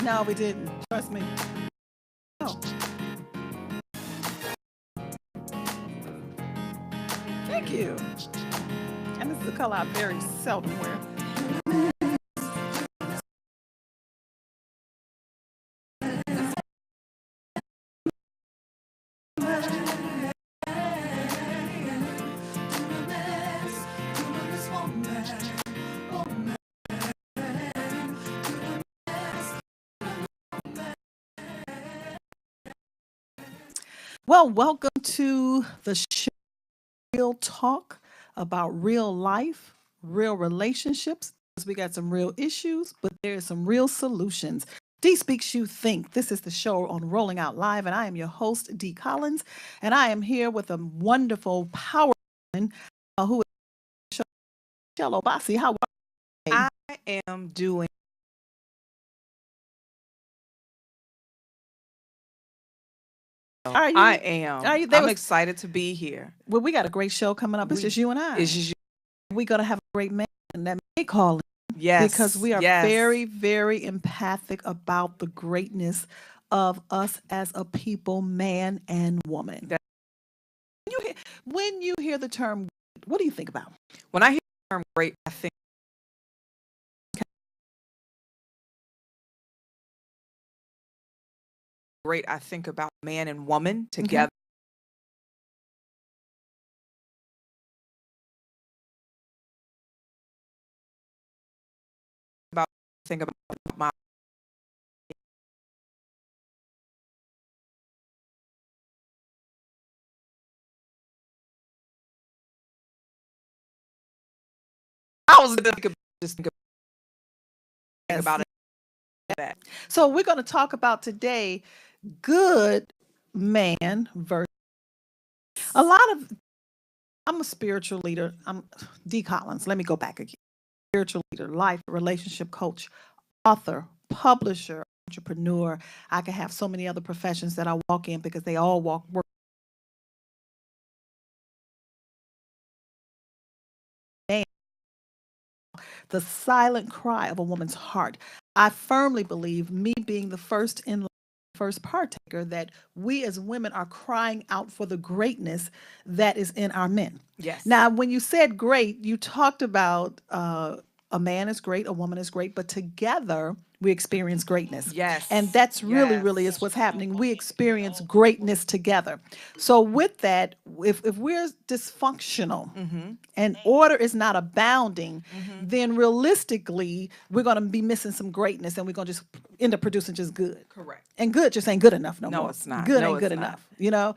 No, we didn't. Trust me. No. Thank you. And this is a color I very seldom wear. Well, welcome to the show, Real Talk about real life, real relationships. We got some real issues, but there's some real solutions. Dee Speaks You Think. This is the show on Rolling Out Live, and I am your host, Dee Collins, and I am here with a wonderful power woman who is Michelle Obasi. How are you? I am doing. Are you? I am. Are you? I'm excited to be here. Well, we got a great show coming up. It's just you and I. It's just We're gonna have a great man that may call in yes, because we are very, very empathic about the greatness of us as a people, man and woman. When you hear the term, what do you think about? When I hear the term great, I think about man and woman together. Think about my. I was just think about it. That. So we're going to talk about today good man versus a lot of. I'm a spiritual leader. I'm Dee Collins. Let me go back again. Spiritual leader, life, relationship coach, author, publisher, entrepreneur. I can have so many other professions that I walk in because they all work. The silent cry of a woman's heart. I firmly believe, me being the first partaker, that we as women are crying out for the greatness that is in our men. Yes. Now, when you said great, you talked about a man is great, a woman is great, but together we experience greatness. Yes. And that's really is what's happening. We experience greatness together. So with that, if we're dysfunctional and order is not abounding, then realistically we're going to be missing some greatness and we're going to just end up producing just good. Correct. And good just ain't good enough no more. No, it's not. Good No, ain't good it's not. enough. You know?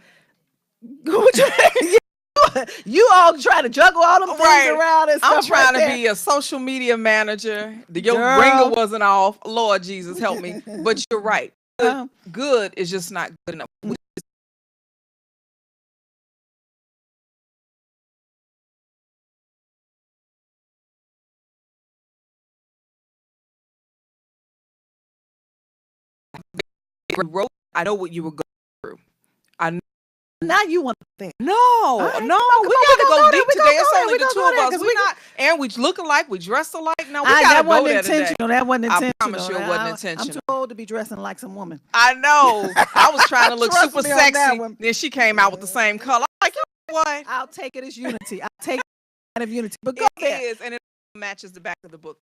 You all try to juggle all them things around and stuff. I'm trying like to be a social media manager. Your Girl. ringer wasn't off. Lord Jesus, help me. But you're right. Good is just not good enough. I know what you were going through. I know. Now you want to think. No, right, no, we got to go there, deep we today. gonna It's go only there, the two we of gonna us. go there, We 'cause not, and we look alike, we dress alike. No, we that gotta go wasn't there today. intentional. That wasn't intentional. I promise you it wasn't I'm intentional. too old to be dressing like some woman. I know. I was trying to look Trust super me on that sexy. one. Then she came out with the same color. I'm like, you know what? I'll take it as unity. I'll take it kind of unity. But go It there. is, and it matches the back of the book.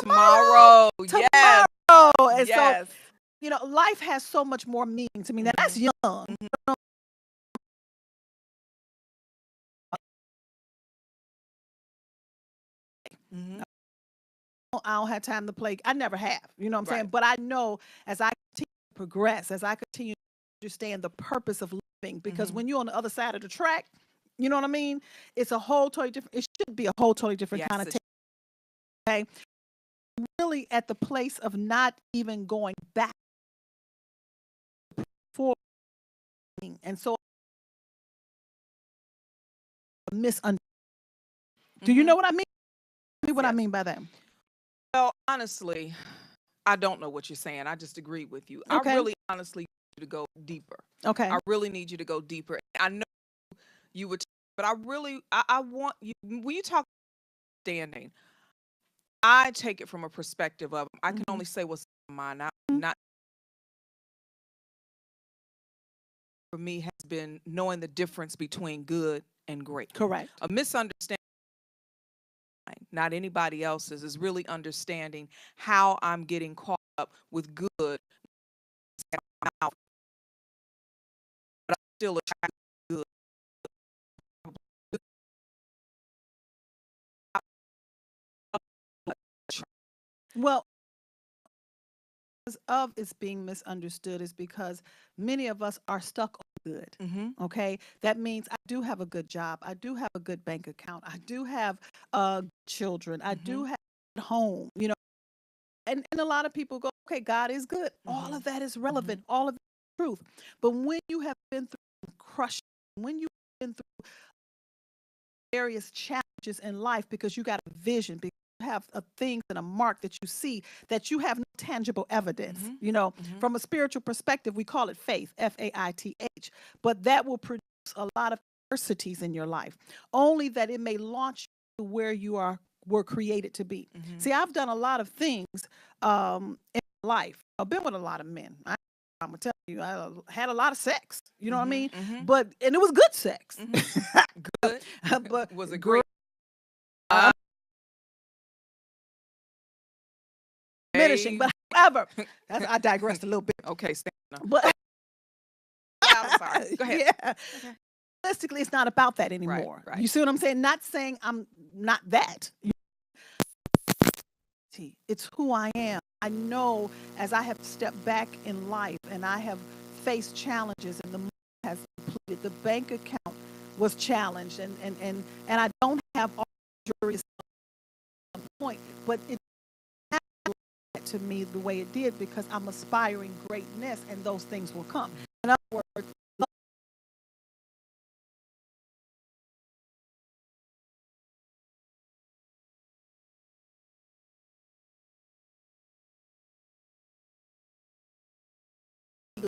Tomorrow. Yes. And Yes. so, life has so much more meaning to me. Now, that's young. I don't have time to play. I never have. You know what I'm saying? But I know as I continue to progress, as I continue to understand the purpose of living, because when you're on the other side of the track, you know what I mean? It's a whole totally different, it should be a whole totally different kind of take. Okay. Really at the place of not even going back for, and so misunderstood. Do you know what I mean? What I mean by that? Well, honestly, I don't know what you're saying. I just agree with you. Okay. I really honestly need you to go deeper. Okay. I really need you to go deeper. I know you were But I want you, when you talk standing, I take it from a perspective of I can only say what's in my mind. Not for me has been knowing the difference between good and great. Correct. A misunderstanding, not anybody else's, is really understanding how I'm getting caught up with good, but I'm still attracted to good. Well, of it's being misunderstood is because many of us are stuck on good. Okay, that means I do have a good job, I do have a good bank account, I do have children, I do have a home, and a lot of people go, okay, God is good. All of that is relevant, all of that is truth. But when you have been through crushing, when you've been through various challenges in life because you got a vision, because you have a thing and a mark that you see that you have no tangible evidence. From a spiritual perspective, we call it faith, Faith, but that will produce a lot of adversities in your life, only that it may launch you to where you were created to be. See, I've done a lot of things in life. I've been with a lot of men. I'm gonna tell you, I had a lot of sex. You know what I mean? And it was good sex. Good. But was it great? Diminishing, but however, I digressed a little bit. Okay, stand up. But I'm sorry. Go ahead. Yeah. Okay. Realistically, it's not about that anymore. Right. You see what I'm saying? Not saying I'm not that. It's who I am. I know as I have stepped back in life and I have faced challenges and the money has depleted, the bank account was challenged, and I don't have all the juries on point, but it to me the way it did because I'm aspiring greatness and those things will come. In other words,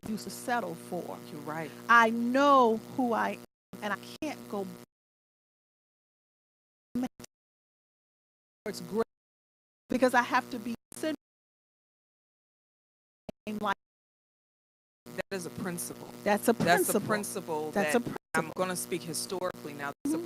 used to settle for. You're right. I know who I am and I can't go towards great because I have to be centered like that is a principle. That's a principle. That's a principle. That's a principle. I'm going to speak historically now. That's a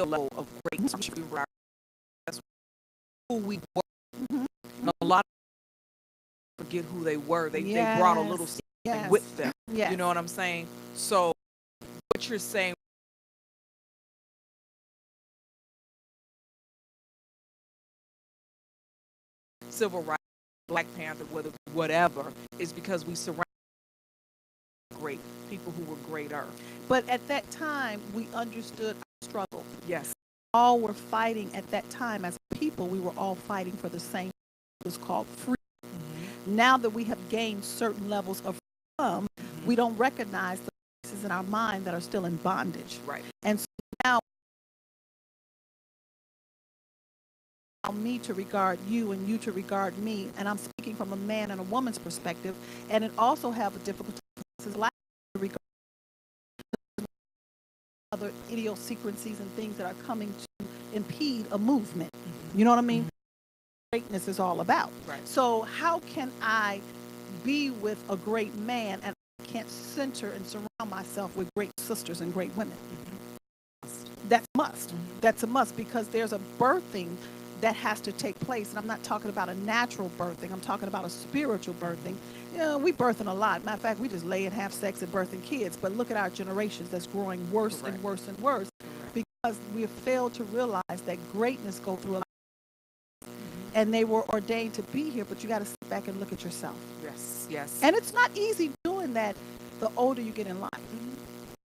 level of greatness. That's who we were. And a lot of people forget who they were. They brought a little something with them. You know what I'm saying? So what you're saying, civil rights, Black Panther, whatever, is because we surround great people who were greater. But at that time, we understood our struggle. Yes. All were fighting at that time as people. We were all fighting for the same. It was called freedom. Now that we have gained certain levels of freedom, we don't recognize the places in our mind that are still in bondage. Right. And so now, me to regard you and you to regard me, and I'm speaking from a man and a woman's perspective, and it also have a difficulty to regard other idiosyncrasies and things that are coming to impede a movement. You know what I mean? Greatness is all about. Right. So how can I be with a great man and I can't center and surround myself with great sisters and great women? That's a must. That's a must because there's a birthing that has to take place. And I'm not talking about a natural birthing. I'm talking about a spiritual birthing. We birthing a lot. Matter of fact, we just lay and have sex and birthing kids. But look at our generations that's growing worse and worse and worse because we have failed to realize that greatness goes through a lot. And they were ordained to be here, but you got to sit back and look at yourself. Yes. And it's not easy doing that the older you get in life. You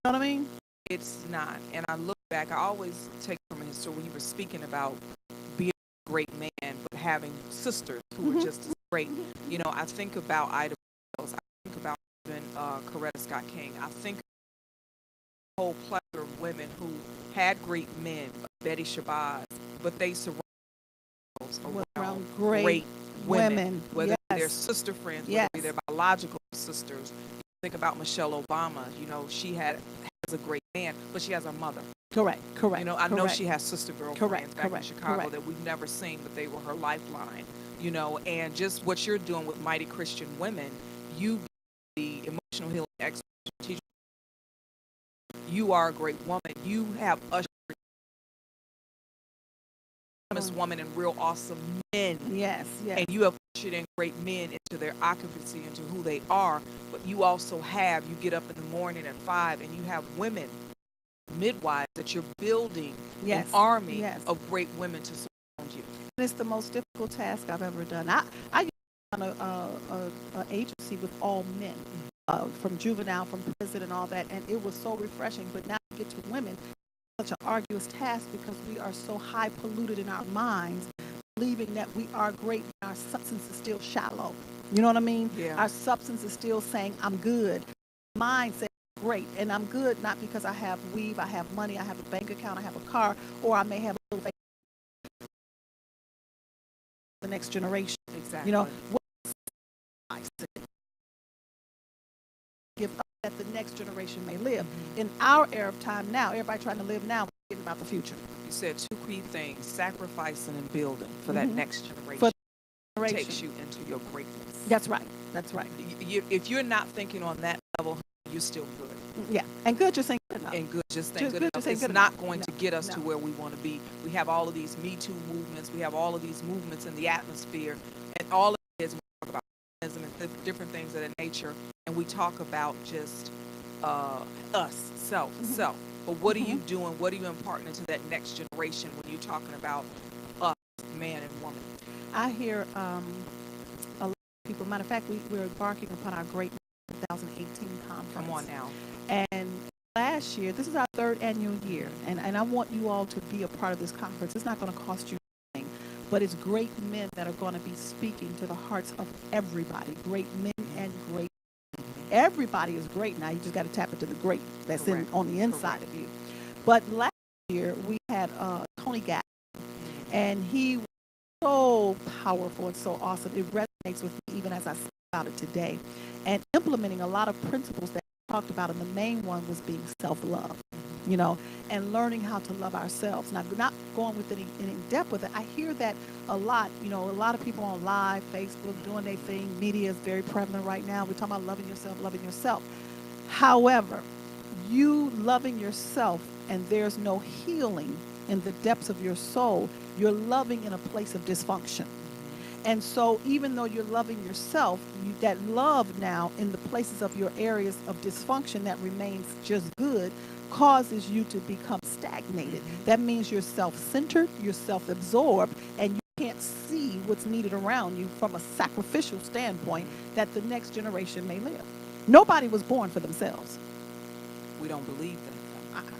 know what I mean? It's not. And I look back, I always take from a history when you were speaking about being a great man, but having sisters who were just as great. I think about Ida Wells. I think about even Coretta Scott King. I think whole plethora of women who had great men, Betty Shabazz, but they surround themselves around great women, whether they're sister friends, whether they're biological sisters. You think about Michelle Obama. You know, she has a great man, but she has a mother. Correct. You know, I know she has sister girlfriends back in Chicago that we've never seen, but they were her lifeline. You know, and just what you're doing with Mighty Christian Women, you be the emotional healing expert teacher. You are a great woman. You have ushered this woman and real awesome men. Yes. And you have ushered in great men into their occupancy, into who they are. But you also have, you get up in the morning at 5 and you have women, midwives, that you're building an army of great women to surround you. It's the most difficult task I've ever done. I used to run an agency with all men, from juvenile, from prison and all that, and it was so refreshing. But now to get to women, it's such an arduous task because we are so high polluted in our minds, believing that we are great and our substance is still shallow. You know what I mean? Yeah. Our substance is still saying, I'm good. Mine says, great. And I'm good not because I have weave, I have money, I have a bank account, I have a car, or I may have a little the next generation. Exactly. You know, what I give up that the next generation may live. In our era of time now, everybody trying to live now, thinking about the future. You said two key things: sacrificing and building for that next generation. For the generation. Takes you into your greatness. That's right. That's right. If you're not thinking on that level, you're still good. Yeah, and good just ain't good enough. And good just ain't good enough. It's not going to get us to where we want to be. We have all of these Me Too movements. We have all of these movements in the atmosphere, and all of it is we talk about feminism and different things of that nature, and we talk about just us, self. But what are you doing? What are you imparting into that next generation when you're talking about us, man and woman? I hear a lot of people. Matter of fact, we're embarking upon our great 2018 conference. Come on now. And last year, this is our 3rd annual year, and I want you all to be a part of this conference. It's not going to cost you anything, but it's great men that are going to be speaking to the hearts of everybody, great men and great women. Everybody is great now. You just got to tap into the great that's on the inside of you. But last year, we had Tony Gatt, and he was so powerful and so awesome. It resonates with me even as I speak about it today, and implementing a lot of principles that talked about, and the main one was being self-love, you know, and learning how to love ourselves. Now, not going with any depth with it. I hear that a lot, you know, a lot of people on live, Facebook, doing their thing. Media is very prevalent right now. We're talking about loving yourself. However, you loving yourself and there's no healing in the depths of your soul, you're loving in a place of dysfunction. And so even though you're loving yourself, that love now in the places of your areas of dysfunction that remains just good causes you to become stagnated. That means you're self-centered, you're self-absorbed, and you can't see what's needed around you from a sacrificial standpoint that the next generation may live. Nobody was born for themselves. We don't believe that.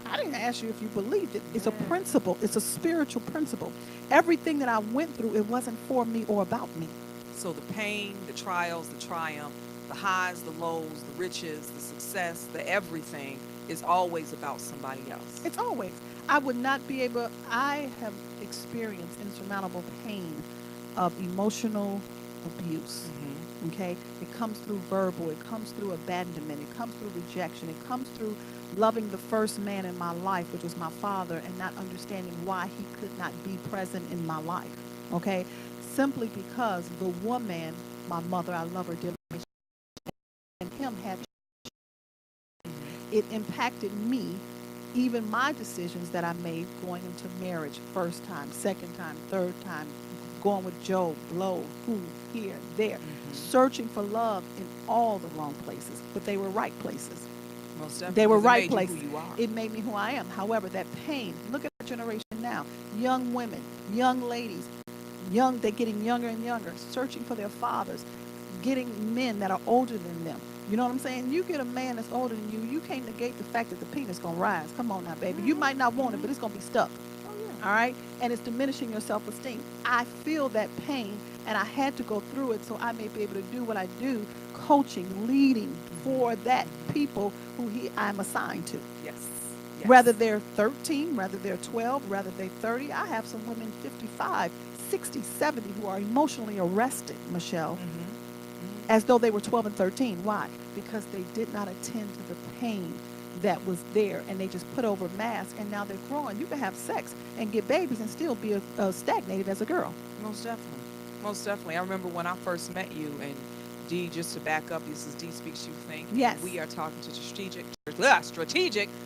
I didn't ask you if you believed it. It's a principle. It's a spiritual principle. Everything that I went through, it wasn't for me or about me. So the pain, the trials, the triumph, the highs, the lows, the riches, the success, the everything is always about somebody else. It's always. I would not be able, I have experienced insurmountable pain of emotional abuse. Okay? It comes through verbal, it comes through abandonment, it comes through rejection, it comes through loving the first man in my life, which was my father, and not understanding why he could not be present in my life. Okay? Simply because the woman, my mother, I love her dearly, and him had, it impacted me, even my decisions that I made going into marriage, first time, second time, third time, going with Joe, Blow, who, here, there, searching for love in all the wrong places, but they were right places. Most definitely. They were right places. Who you are. It made me who I am. However, that pain, look at the generation now, young women, young ladies, they're getting younger and younger, searching for their fathers, getting men that are older than them. You know what I'm saying? You get a man that's older than you, you can't negate the fact that the penis going to rise. Come on now, baby. You might not want it, but it's going to be stuck. All right? And it's diminishing your self-esteem. I feel that pain And I had to go through it so I may be able to do what I do, coaching, leading for that people who I'm assigned to. Yes. Whether they're 13, whether they're 12, whether they're 30. I have some women 55, 60, 70 who are emotionally arrested, Michelle, as though they were 12 and 13. Why? Because they did not attend to the pain that was there, and they just put over masks, and now they're growing. You can have sex and get babies and still be stagnated as a girl. Most definitely. Most definitely. I remember when I first met you, and Dee, just to back up, this is Dee Speaks You Think. Yes. We are talking to strategic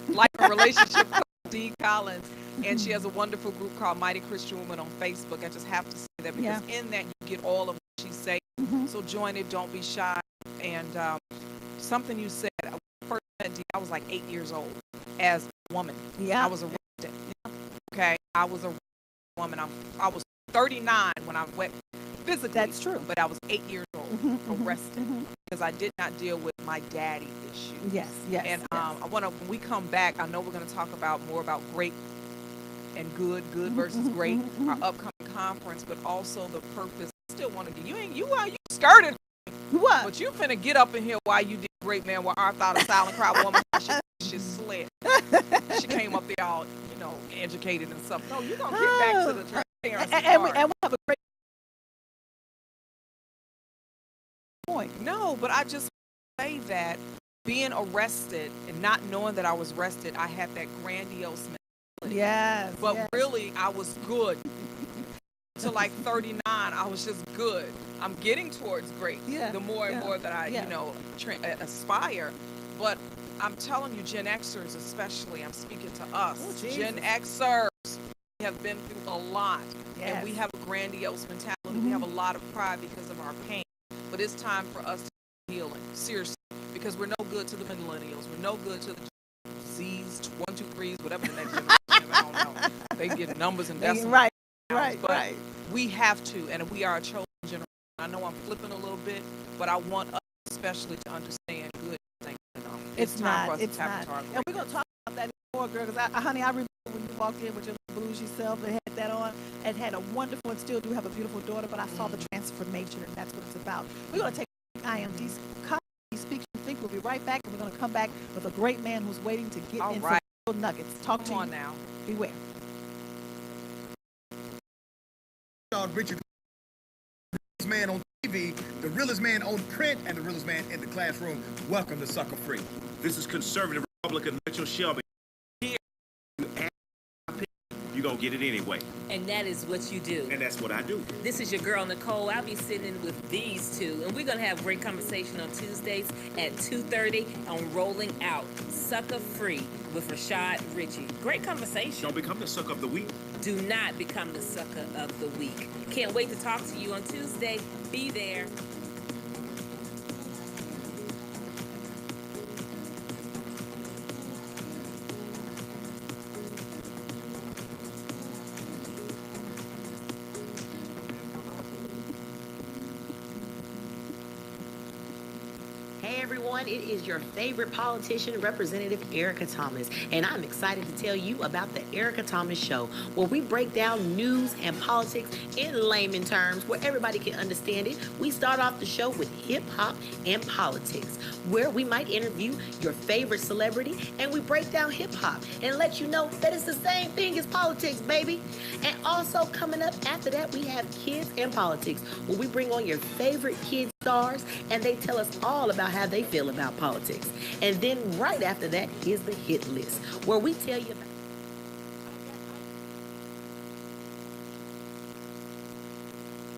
life and relationship coach Dee Collins, and she has a wonderful group called Mighty Christian Women on Facebook. I just have to say that because in that you get all of what she says. So join it. Don't be shy. And something you said, when I first met Dee, I was like 8 years old as a woman. Yeah. I was arrested. Okay. I was a woman. I was 39 when I went physically. That's true. But I was 8 years old, arrested, because I did not deal with my daddy issue. Yes, yes. And I want to, when we come back, I know we're going to talk about more about great and good versus great, our upcoming conference, but also the purpose. I still want to do. You skirted. What? But you finna get up in here while you did great man. While I thought a silent crowd woman, she slid. She came up there all, educated and stuff. No, you're gonna get back to the transparency and we have a great point. No, but I just say that being arrested and not knowing that I was arrested, I had that grandiose mentality. Yes. But really, I was good. To like 39, I was just good. I'm getting towards great. Yeah. The more and more that I, aspire. But I'm telling you, Gen Xers especially, I'm speaking to us. Oh, Gen Xers have been through a lot. Yes. And we have a grandiose mentality. We have a lot of pride because of our pain. But it's time for us to be healing. Seriously. Because we're no good to the millennials. We're no good to the Z's, 1, 2, 3s, whatever the next generation. I don't know. They get numbers and decimals. Right. But we have to, and we are a chosen generation. I know I'm flipping a little bit, but I want us especially to understand good things. It's time for us to tap into our and we're going to talk about that more, girl, because, honey, I remember when you walked in with your bluesy self and had that on and had a wonderful and still do have a beautiful daughter, but I saw the transformation, and that's what it's about. We're going to take I am Dee Speaks You Think. We'll be right back, and we're going to come back with a great man who's waiting to get in some little nuggets. Talk to you. On now. Beware. Richard, the realest man on TV, the realest man on print, and the realest man in the classroom. Welcome to Sucker Free. This is conservative Republican Mitchell Shelby. Here, you're going to get it anyway. And that is what you do. And that's what I do. This is your girl, Nicole. I'll be sitting with these two, and we're going to have great conversation on Tuesdays at 2:30 on Rolling Out, Sucker Free with Rashad Ritchie. Great conversation. Don't become the sucker of the week. Do not become the sucker of the week. Can't wait to talk to you on Tuesday. Be there. Hey everyone, it is your favorite politician, Representative Erica Thomas, and I'm excited to tell you about the Erica Thomas Show, where we break down news and politics in layman terms where everybody can understand it. We start off the show with hip-hop and politics, where we might interview your favorite celebrity, and we break down hip-hop and let you know that it's the same thing as politics, baby. And also coming up after that, we have Kids and Politics, where we bring on your favorite kids stars, and they tell us all about how they feel about politics. And then right after that is the hit list, where we tell you about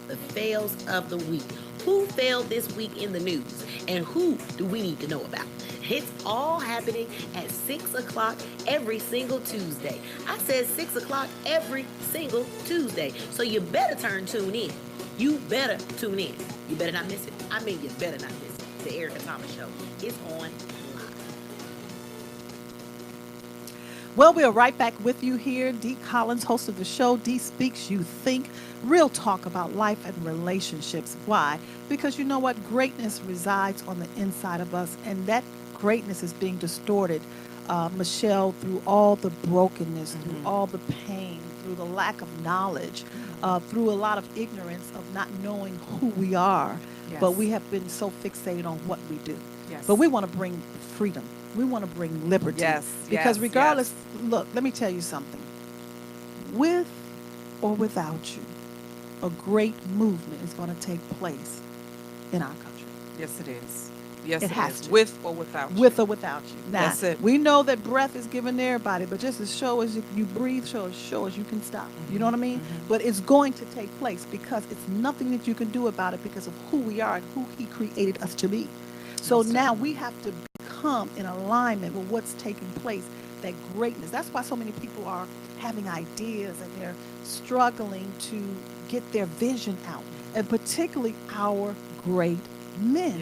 the fails of the week. Who failed this week in the news, and who do we need to know about? It's all happening at 6 o'clock every single Tuesday. I said 6 o'clock every single Tuesday. So you better tune in. You better tune in. You better not miss it. I mean, you better not miss it. The Erica Thomas Show is on live. Well, we're right back with you here. Dee Collins, host of the show, Dee Speaks You Think. Real talk about life and relationships. Why? Because you know what? Greatness resides on the inside of us, and that greatness is being distorted Michelle, through all the brokenness, through all the pain, through the lack of knowledge, through a lot of ignorance of not knowing who we are, but we have been so fixated on what we do. But we want to bring freedom. We want to bring liberty. Because regardless, look, let me tell you something. With or without you, a great movement is going to take place in our country. Yes, it is. Yes, it has is. to. With or without you. With or without you. Now, that's it. We know that breath is given to everybody, but just as sure as you breathe, sure as you can stop. You know what I mean? But it's going to take place because it's nothing that you can do about it because of who we are and who he created us to be. So now we have to become in alignment with what's taking place, that greatness. That's why so many people are having ideas and they're struggling to get their vision out, and particularly our great men.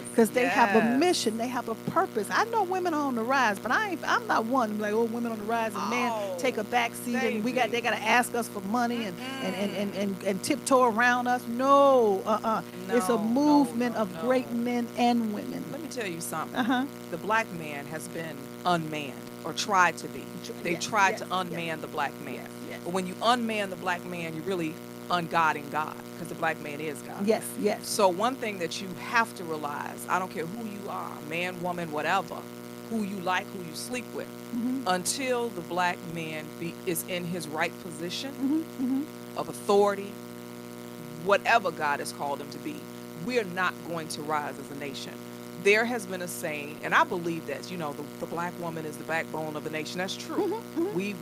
Because they have a mission, they have a purpose. I know women are on the rise, but I'm not one like, oh, women on the rise and men take a back seat and they gotta ask us for money and tiptoe around us. No, it's a movement of great men and women. Let me tell you something. The black man has been unmanned, or tried to be. They tried to unman the black man. But when you unman the black man, you really ungod in God, because the black man is God. Yes. So one thing that you have to realize, I don't care who you are, man, woman, whatever, who you like, who you sleep with, until the black man is in his right position of authority, whatever God has called him to be, we're not going to rise as a nation. There has been a saying, and I believe that, the black woman is the backbone of the nation. That's true. We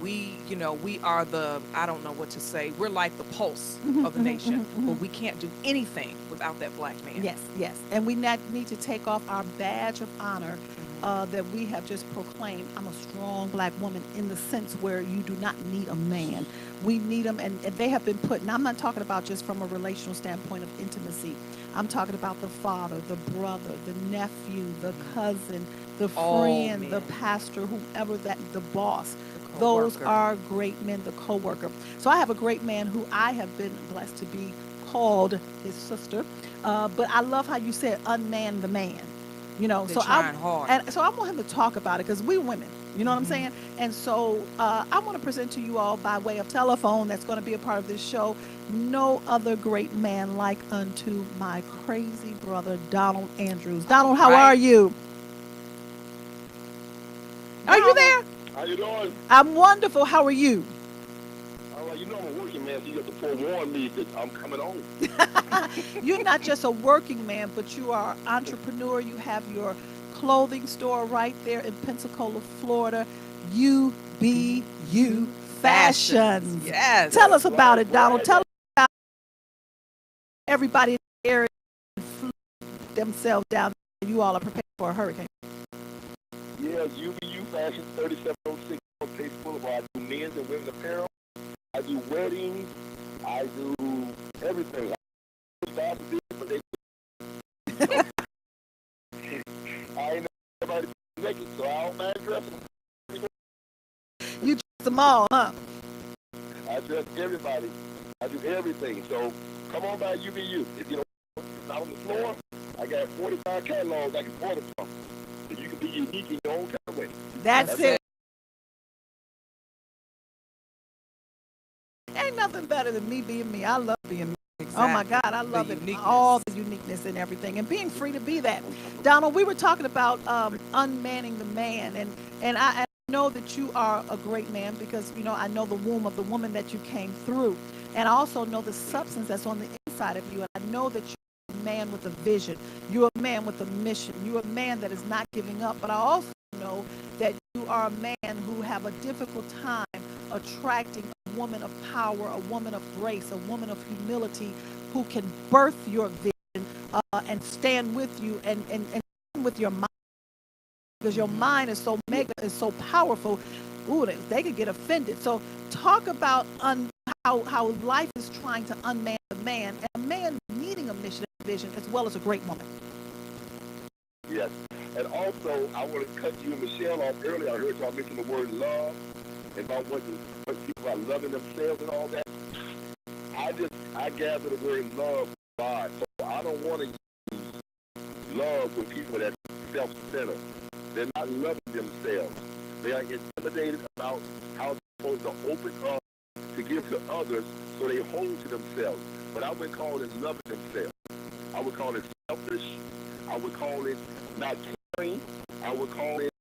are the, I don't know what to say, we're like the pulse of the nation, but we can't do anything without that black man. Yes. And we need to take off our badge of honor that we have just proclaimed. I'm a strong black woman, in the sense where you do not need a man. We need them, and they have been put, and I'm not talking about just from a relational standpoint of intimacy. I'm talking about the father, the brother, the nephew, the cousin, the friend, the pastor, whoever the boss. Those are great men, the co-worker. So I have a great man who I have been blessed to be called his sister. But I love how you said unman the man. They're trying hard. And so I want him to talk about it, because we're women. You know what I'm saying? And so I want to present to you all, by way of telephone, that's going to be a part of this show, no other great man like unto my crazy brother, Donald Andrews. Donald, how are you? Are you there? How you doing? I'm wonderful. How are you? I'm a working man, so you have to forewarn me that I'm coming home. You're not just a working man, but you are an entrepreneur. You have your clothing store right there in Pensacola, Florida. UBU Fashions. Yes. Tell us about it, Donald. Tell us about everybody in the area flew themselves down there. You all are prepared for a hurricane. Yes, UBU Fashion, 3706 on Pace Boulevard. I do men's and women's apparel. I do weddings. I do everything. I ain't nobody naked, so I don't mind dressing. You dress them all, huh? I dress everybody. I do everything. So come on by UBU. If you don't, not on the floor, I got 45 catalogs I can order from. So you can be unique in your own kind of way. That's it. Ain't nothing better than me being me. I love being me. Exactly. Oh my God, I love it. All the uniqueness and everything, and being free to be that. Donald, we were talking about unmanning the man, and I know that you are a great man, because I know the womb of the woman that you came through, and I also know the substance that's on the inside of you, and I know that you're a man with a vision. You're a man with a mission. You're a man that is not giving up, but I also know that you are a man who have a difficult time attracting a woman of power, a woman of grace, a woman of humility, who can birth your vision and stand with you and with your mind, because your mind is so mega, is so powerful. Ooh, they could get offended. So talk about how life is trying to unman the man, and a man needing a mission and vision, as well as a great woman. Yes. And also, I want to cut you and Michelle off earlier. I heard y'all mention the word love, and about what people are loving themselves and all that. I gather the word love from God. So I don't want to use love with people that self-centered, They're not loving themselves. They are intimidated about how they're supposed to open up to give to others, so they hold to themselves. But I would call it loving themselves. I would call it selfish. I would call it not caring. I would call it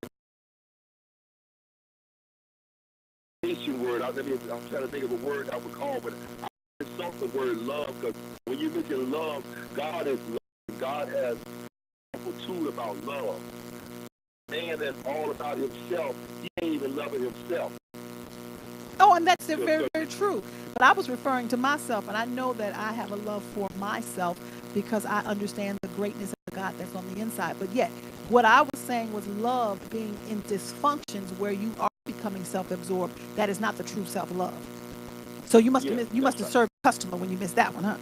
word. I'm trying to think of a word I would call, but I insult the word love, because when you mention love, God is love. God has a powerful tool about love. Man that's all about himself, he ain't even loving himself. Oh, and that's very, very true. But I was referring to myself, and I know that I have a love for myself because I understand the greatness of God that's on the inside. But yet, what I was saying was love being in dysfunctions where you are becoming self-absorbed. That is not the true self-love. So you must have served a customer when you missed that one, huh?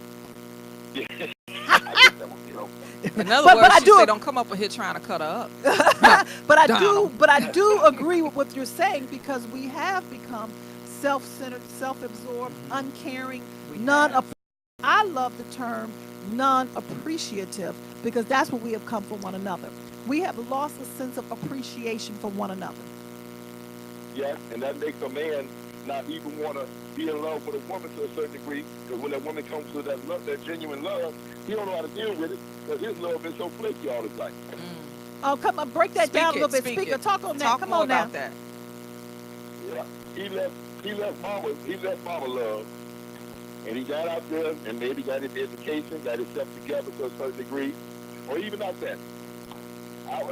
Yeah. I get that one, you know. In other words, she said, don't come up here trying to cut her up. But I do agree with what you're saying, because we have become self-centered, self-absorbed, uncaring, I love the term non-appreciative, because that's what we have come for one another. We have lost a sense of appreciation for one another. Yes, and that makes a man not even want to be in love with a woman to a certain degree, because when that woman comes to that love, that genuine love, he don't know how to deal with it, because his love is so flaky all the time. Oh, come on, break that down a little bit. Speaker, talk on that. Come on now. That. Yeah, he left mama love, and he got out there and maybe got his education, got himself together to a certain degree, or even not that.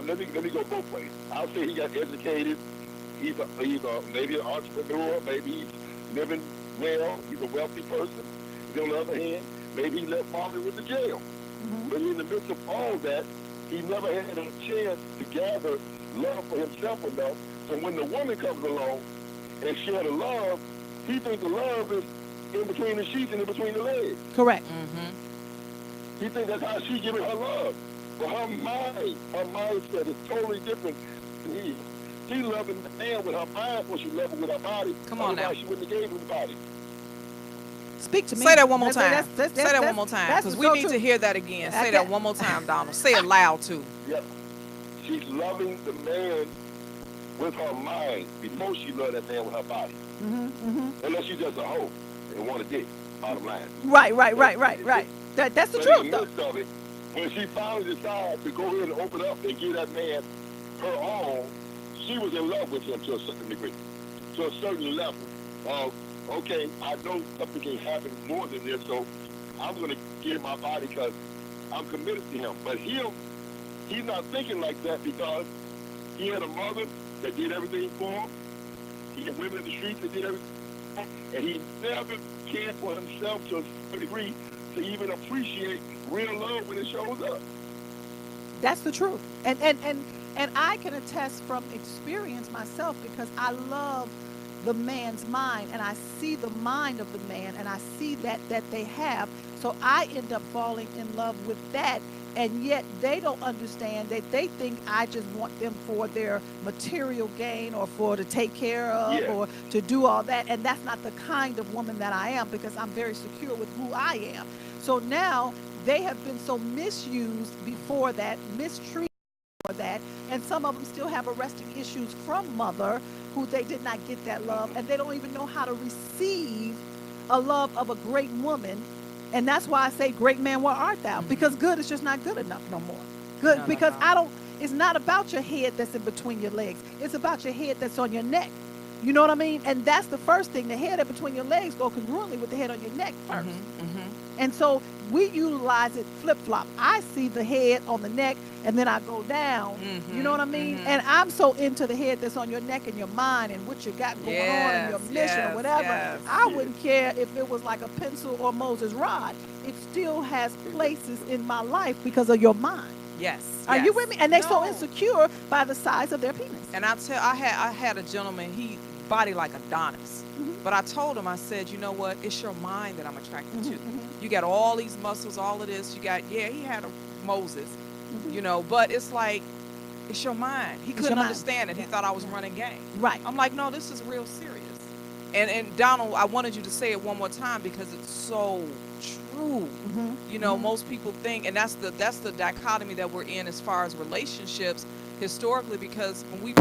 Let me go both ways. I'll say he got educated. He's maybe an entrepreneur. Maybe he's living well. He's a wealthy person. On the other hand, maybe he left mama with the jail. Mm-hmm. But in the midst of all that, he never had a chance to gather love for himself enough. So when the woman comes along and share the love, he thinks the love is in between the sheets and in between the legs. Correct. He thinks that's how she giving her love. But her mindset is totally different than he. She loving the man with her mind before she loved him with her body. Come on now. She wouldn't have gave him the body. Speak to me. Say that one more time. Say that one more time, because we need to hear that again. Say that one more time, Donald. Say it loud, too. Yep. She's loving the man with her mind before she loved that man with her body. Unless she's just a hoe and want to dick, bottom line. Right. That's the truth, in the midst of it, when she finally decided to go ahead and open up and give that man her all, she was in love with him to a certain degree, to a certain level. Okay, I know something can happen more than this, so I'm going to give my body because I'm committed to him. But he's not thinking like that, because he had a mother that did everything for him. He had women in the streets that did everything for him. And he never cared for himself to a certain degree to even appreciate real love when it shows up. That's the truth. And I can attest from experience myself, because I love the man's mind, and I see the mind of the man, and I see that they have. So I end up falling in love with that, and yet they don't understand that. They think I just want them for their material gain, or to take care of, or to do all that. And that's not the kind of woman that I am, because I'm very secure with who I am. So now they have been so misused before that, mistreated for that, and some of them still have arresting issues from mother, who they did not get that love, and they don't even know how to receive a love of a great woman. And that's why I say, great man, where art thou? Because good is just not good enough no more. Good, because it's not about your head that's in between your legs. It's about your head that's on your neck. You know what I mean? And that's the first thing. The head in between your legs go congruently with the head on your neck first. And so we utilize it flip-flop. I see the head on the neck, and then I go down. You know what I mean? And I'm so into the head that's on your neck and your mind and what you got going on and your mission or whatever. I wouldn't care if it was like a pencil or Moses' rod. It still has places in my life because of your mind. Are you with me? And they're so insecure by the size of their penis. And I had a gentleman, he body like Adonis. But I told him, I said, you know what? It's your mind that I'm attracted to. You got all these muscles, all of this. You got, he had a Moses, you know, but it's like, it's your mind. He couldn't understand it. He thought I was running game. Right. I'm like, no, this is real serious. And Donald, I wanted you to say it one more time, because it's so true. You know, most people think, and that's the dichotomy that we're in as far as relationships. historically, because when we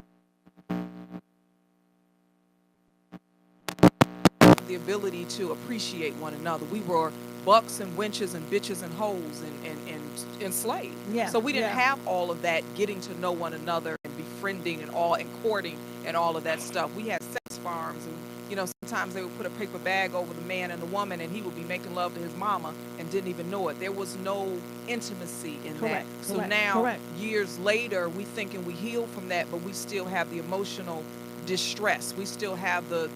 the ability to appreciate one another, we were bucks and wenches and bitches and hoes and enslaved. Yeah, So we didn't yeah. have all of that getting to know one another and befriending and all and courting and all of that stuff. We had sex farms, and sometimes they would put a paper bag over the man and the woman, and he would be making love to his mama and didn't even know it. There was no intimacy in Correct, that. So correct, now, correct. years later, we thinking we healed from that, but we still have the emotional distress. We still have the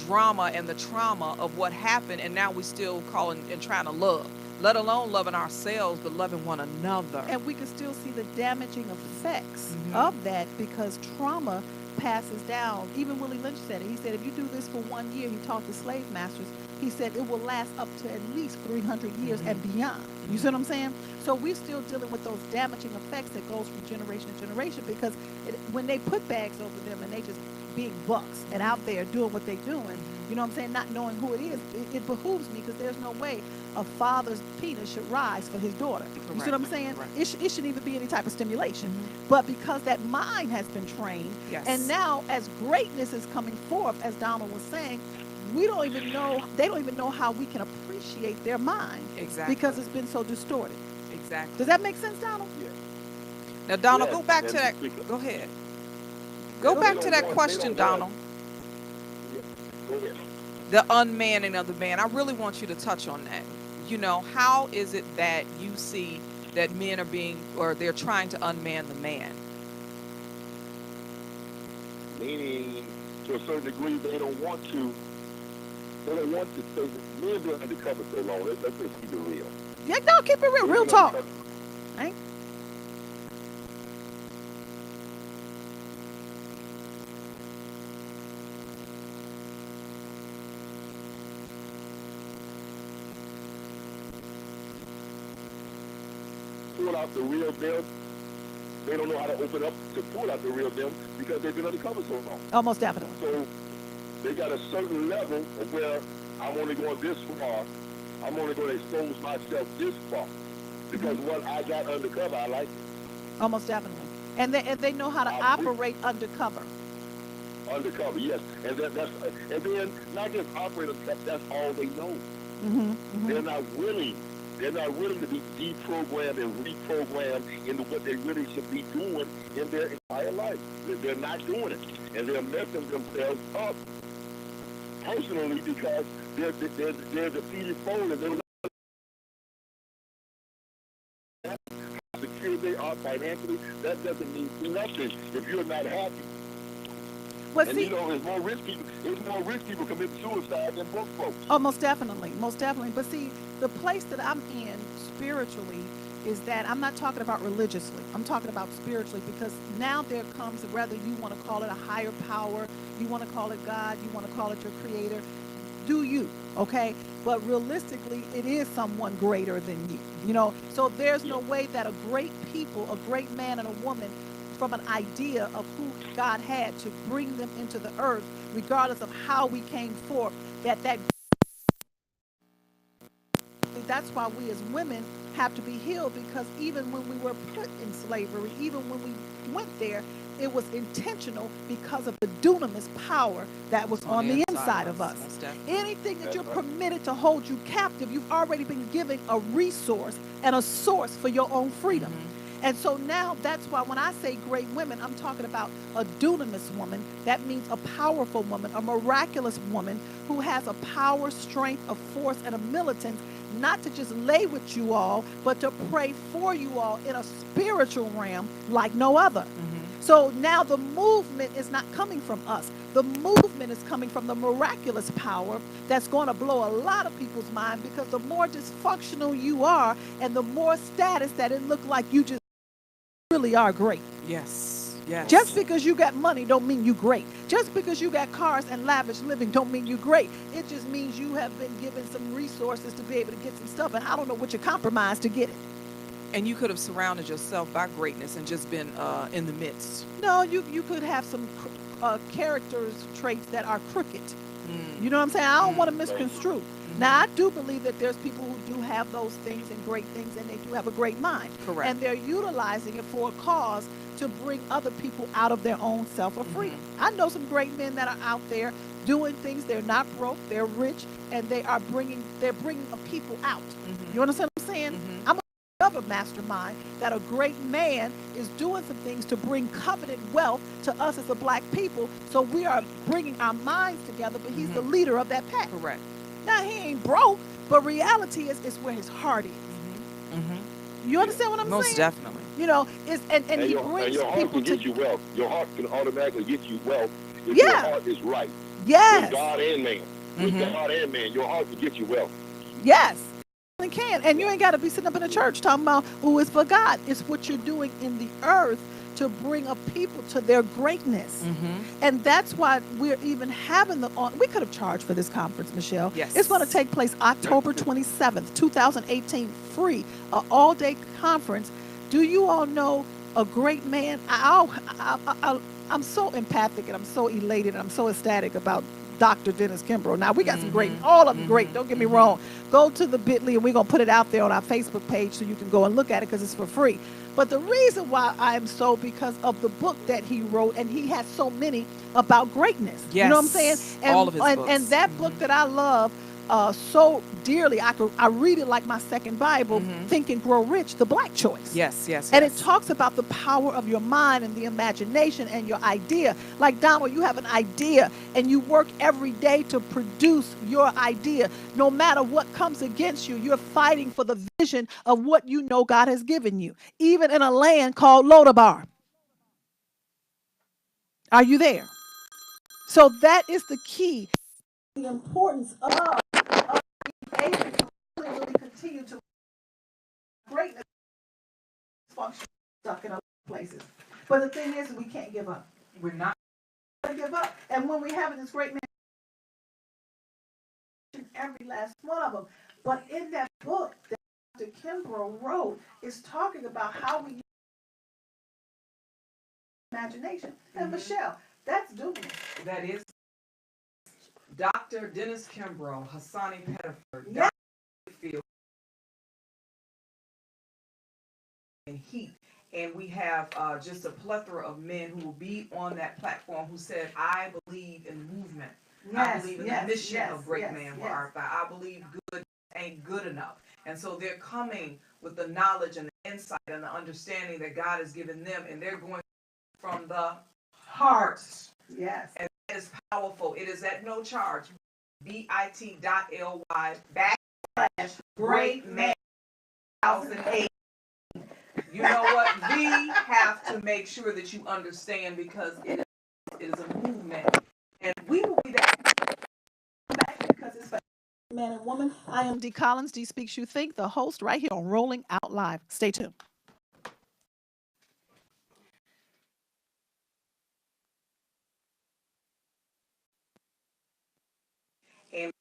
drama and the trauma of what happened, and now we still calling and trying to love, let alone loving ourselves, but loving one another. And we can still see the damaging effects Mhm. of that, because trauma passes down. Even Willie Lynch said it. He said, if you do this for 1 year, he taught the slave masters, he said it will last up to at least 300 years and beyond. You see what I'm saying? So we're still dealing with those damaging effects that goes from generation to generation, because when they put bags over them and they just being bucks and out there doing what they're doing, you know what I'm saying, not knowing who it is, it behooves me, because there's no way a father's penis should rise for his daughter. You see what I'm saying? Correct. It shouldn't even be any type of stimulation. But because that mind has been trained, Yes. and now as greatness is coming forth, as Donald was saying, they don't even know how we can appreciate their mind. Exactly. Because it's been so distorted. Exactly. Does that make sense, Donald? Yeah. Now, Donald, Yes, go back to that's that. because- Go ahead. They Go don't- back they to don't that want- question, they don't Donald. Yeah. Go ahead. The unmanning of the man. I really want you to touch on that. How is it that you see that men are they're trying to unman the man? Meaning, to a certain degree, they don't want to stay. Men been undercover so long. Let's just keep it real. Yeah, no, keep it real. Men Real been talk. undercover- Right? Pull out the real them. They don't know how to open up to pull out the real them because they've been undercover so long. Almost definitely. So they got a certain level of where I'm only going this far. I'm only going to expose myself this far because what I got undercover, I like it. Almost definitely. And they know how to operate undercover. Undercover, yes. And then not just operate undercover, that's all they know. They're not willing. They're not willing to be deprogrammed and reprogrammed into what they really should be doing in their entire life. They're not doing it. And they're messing themselves up personally because they're defeated foe and they're not how secure they are financially. That doesn't mean nothing if you're not happy. Well, And see, there's more rich people commit suicide than broke folks. oh, most definitely. But see, the place that I'm in spiritually is that I'm not talking about religiously. I'm talking about spiritually, because now there comes, whether you want to call it a higher power, you want to call it God, you want to call it your creator, do you, okay? But realistically, it is someone greater than you, So there's no way that a great people, a great man and a woman, from an idea of who God had to bring them into the earth, regardless of how we came forth, that's why we as women have to be healed, because even when we were put in slavery, even when we went there, it was intentional because of the dunamis power that was on the inside of us. Anything that you're permitted to hold you captive, you've already been given a resource and a source for your own freedom. And so now that's why when I say great women, I'm talking about a dunamis woman. That means a powerful woman, a miraculous woman who has a power, strength, a force, and a militance, not to just lay with you all, but to pray for you all in a spiritual realm like no other. So now the movement is not coming from us. The movement is coming from the miraculous power that's going to blow a lot of people's mind, because the more dysfunctional you are and the more status that it look like you just really are great. Yes. Just because you got money don't mean you great. Just because you got cars and lavish living don't mean you great. It just means you have been given some resources to be able to get some stuff, and I don't know what you compromised to get it. And you could have surrounded yourself by greatness and just been in the midst. No, you could have some character traits that are crooked. You know what I'm saying? I don't want to misconstrue. Now, I do believe that there's people who do have those things and great things, and they do have a great mind. Correct. And they're utilizing it for a cause to bring other people out of their own self or freedom. I know some great men that are out there doing things. They're not broke, they're rich, and they're bringing people out. You understand what I'm saying? I'm of a mastermind that a great man is doing some things to bring covenant wealth to us as a black people. So we are bringing our minds together, but he's the leader of that pack. Correct. Now, he ain't broke, but reality is where his heart is. You understand what I'm saying? Most definitely. You know, and he your brings heart people can to get you wealth. Your heart can automatically get you wealth if Yeah. your heart is right. Yes. With God and man. With God and man, your heart can get you wealth. Yes. It can. And you ain't got to be sitting up in a church talking about who is for God. It's what you're doing in the earth to bring a people to their greatness. And that's why we're even having we could have charged for this conference, Michelle. Yes. It's going to take place October 27th, 2018, free, an all-day conference. Do you all know a great man? I'm so empathic and I'm so elated and I'm so ecstatic about Dr. Dennis Kimbrough. Now, we got some great, all of them great, don't get me wrong. Go to the bit.ly and we're going to put it out there on our Facebook page so you can go and look at it because it's for free. But the reason why I'm so, because of the book that he wrote, and he has so many about greatness. Yes. You know what I'm saying? And, all of his books. And that book that I love so dearly, I read it like my second Bible, Think and Grow Rich, The Black Choice. Yes. And it talks about the power of your mind and the imagination and your idea. Like, Donald, you have an idea and you work every day to produce your idea. No matter what comes against you, you're fighting for the vision of what you know God has given you, even in a land called Lodabar. Are you there? So that is the key. The importance of being able to really continue to greatness function stuck in other places. But the thing is, we can't give up. We're not going to give up. And when we have this great man, every last one of them. But in that book that Dr. Kimbrough wrote, is talking about how we use imagination. And Michelle, that's doing it. That is Dr. Dennis Kimbrough, Hassani Pettiford, Yeah. Dr. Field, and Heat. And we have just a plethora of men who will be on that platform who said, I believe in movement. I believe in the mission of Great Man for our thigh. I believe good ain't good enough. And so they're coming with the knowledge and the insight and the understanding that God has given them, and they're going from the heart. Yes. And that is powerful. It is at no charge. bit.ly/Great Man 2008. You know what? We have to make sure that you understand, because it is a movement. And we will be back because it's for man and woman. I am Dee Collins, Dee Speaks You Think, the host right here on Rolling Out Live. Stay tuned. And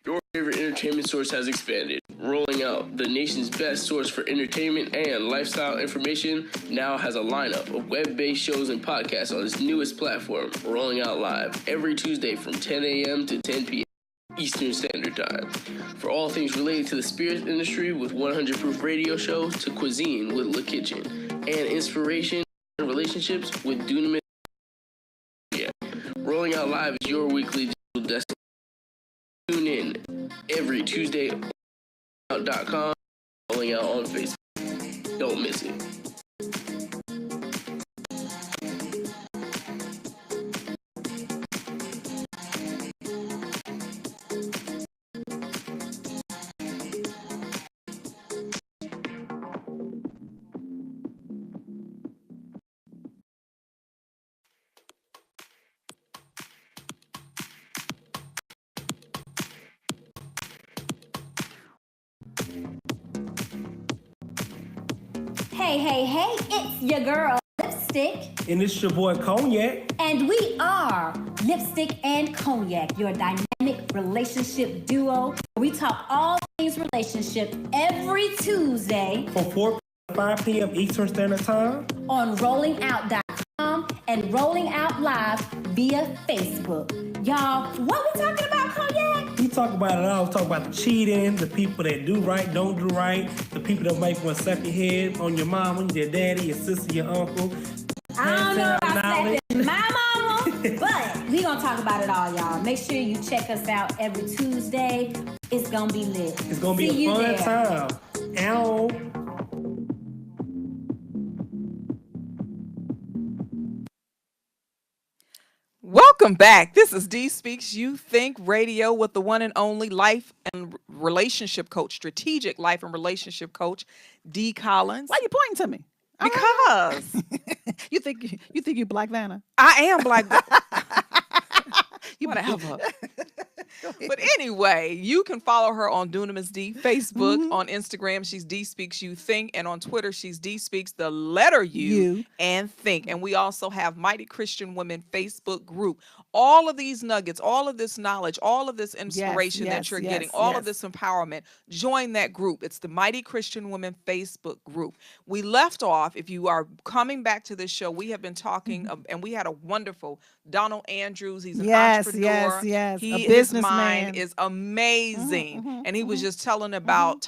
your favorite entertainment source has expanded. Rolling Out, the nation's best source for entertainment and lifestyle information, now has a lineup of web-based shows and podcasts on its newest platform, Rolling Out Live, every Tuesday from 10 a.m. to 10 p.m. Eastern Standard Time. For all things related to the spirits industry, with 100 Proof Radio shows, to cuisine with La Kitchen, and inspiration and relationships with Dunamis. Rolling Out Live is your weekly digital destination. Tune in every Tuesday on rollingout.com, Rolling Out on Facebook. Don't miss it. Hey, it's your girl, Lipstick. And it's your boy, Cognac. And we are Lipstick and Cognac, your dynamic relationship duo. We we talk all things relationship every Tuesday from 4 to 5 p.m. Eastern Standard Time on rollingout.com and Rolling Out Live via Facebook. Y'all, what we talking about, Cognac? we talk about it all. We talk about the cheating, the people that do right, don't do right, the people that might want to suck your head on your mama, your daddy, your sister, your uncle. I don't know about slapping my mama, but we gonna talk about it all, y'all. Make sure you check us out every Tuesday. It's gonna be lit. It's gonna be a fun time. Ow. Welcome back. This is Dee Speaks You Think Radio with the one and only life and relationship coach, strategic life and relationship coach, Dee Collins. Why are you pointing to me? Because you think you Black Vanna? I am Black Vanna. Whatever. But anyway, you can follow her on Dunamis D, Facebook, on Instagram, she's Dee Speaks You Think, and on Twitter, she's Dee Speaks the letter U and Think. And we also have Mighty Christian Women Facebook group. All of these nuggets, all of this knowledge, all of this inspiration that you're getting, all of this empowerment, join that group. It's the Mighty Christian Women Facebook group. We left off, if you are coming back to this show, we have been talking, and we had a wonderful Donald Andrews. He's an entrepreneur. His mind is amazing. And he was just talking about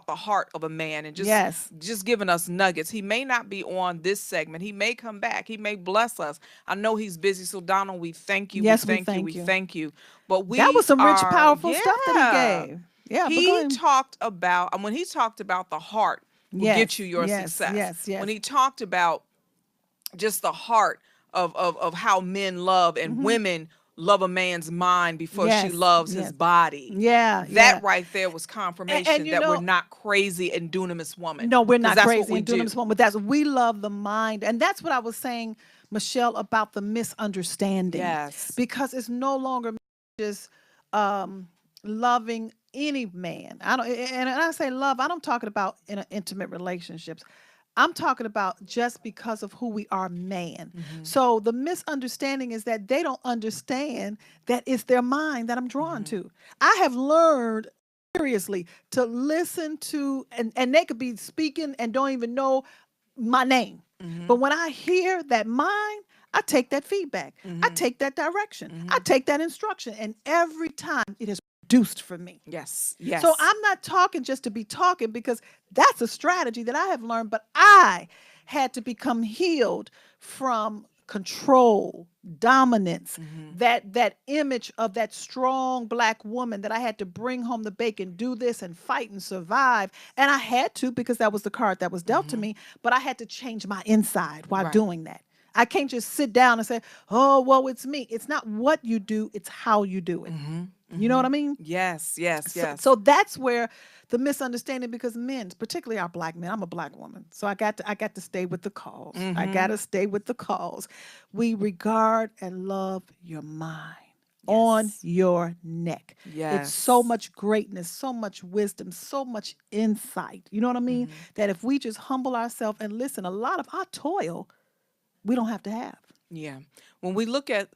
the heart of a man and just giving us nuggets. He may not be on this segment. He may come back. He may bless us. I know he's busy. So Donald, we thank you. Yes, we thank you. But that was some rich, powerful stuff that he gave. Yeah, he talked about, and when he talked about the heart will get you your success. When he talked about just the heart of how men love and women love a man's mind before she loves his body. That right there was confirmation that we're not crazy and dunamis woman. No, we're not crazy and dunamis woman. But we love the mind. And that's what I was saying, Michelle, about the misunderstanding. Yes. Because it's no longer just loving any man. And I say love, I don't talking about in intimate relationships. I'm talking about just because of who we are, man. So the misunderstanding is that they don't understand that it's their mind that I'm drawn to. I have learned seriously to listen to, and they could be speaking and don't even know my name. But when I hear that mind, I take that feedback. I take that direction. I take that instruction. And every time it is produced for me. Yes. So I'm not talking just to be talking, because that's a strategy that I have learned, but I had to become healed from control, dominance, that image of that strong Black woman that I had to bring home the bacon, do this and fight and survive. And I had to, because that was the card that was dealt to me, but I had to change my inside while doing that. I can't just sit down and say, oh, well, it's me. It's not what you do, it's how you do it. You know what I mean? Yes. So that's where the misunderstanding, because men, particularly our Black men, I'm a Black woman, so I got to stay with the cause. I got to stay with the cause. We regard and love your mind on your neck. It's so much greatness, so much wisdom, so much insight. You know what I mean? That if we just humble ourselves and listen, a lot of our toil we don't have to have. Yeah. When we look at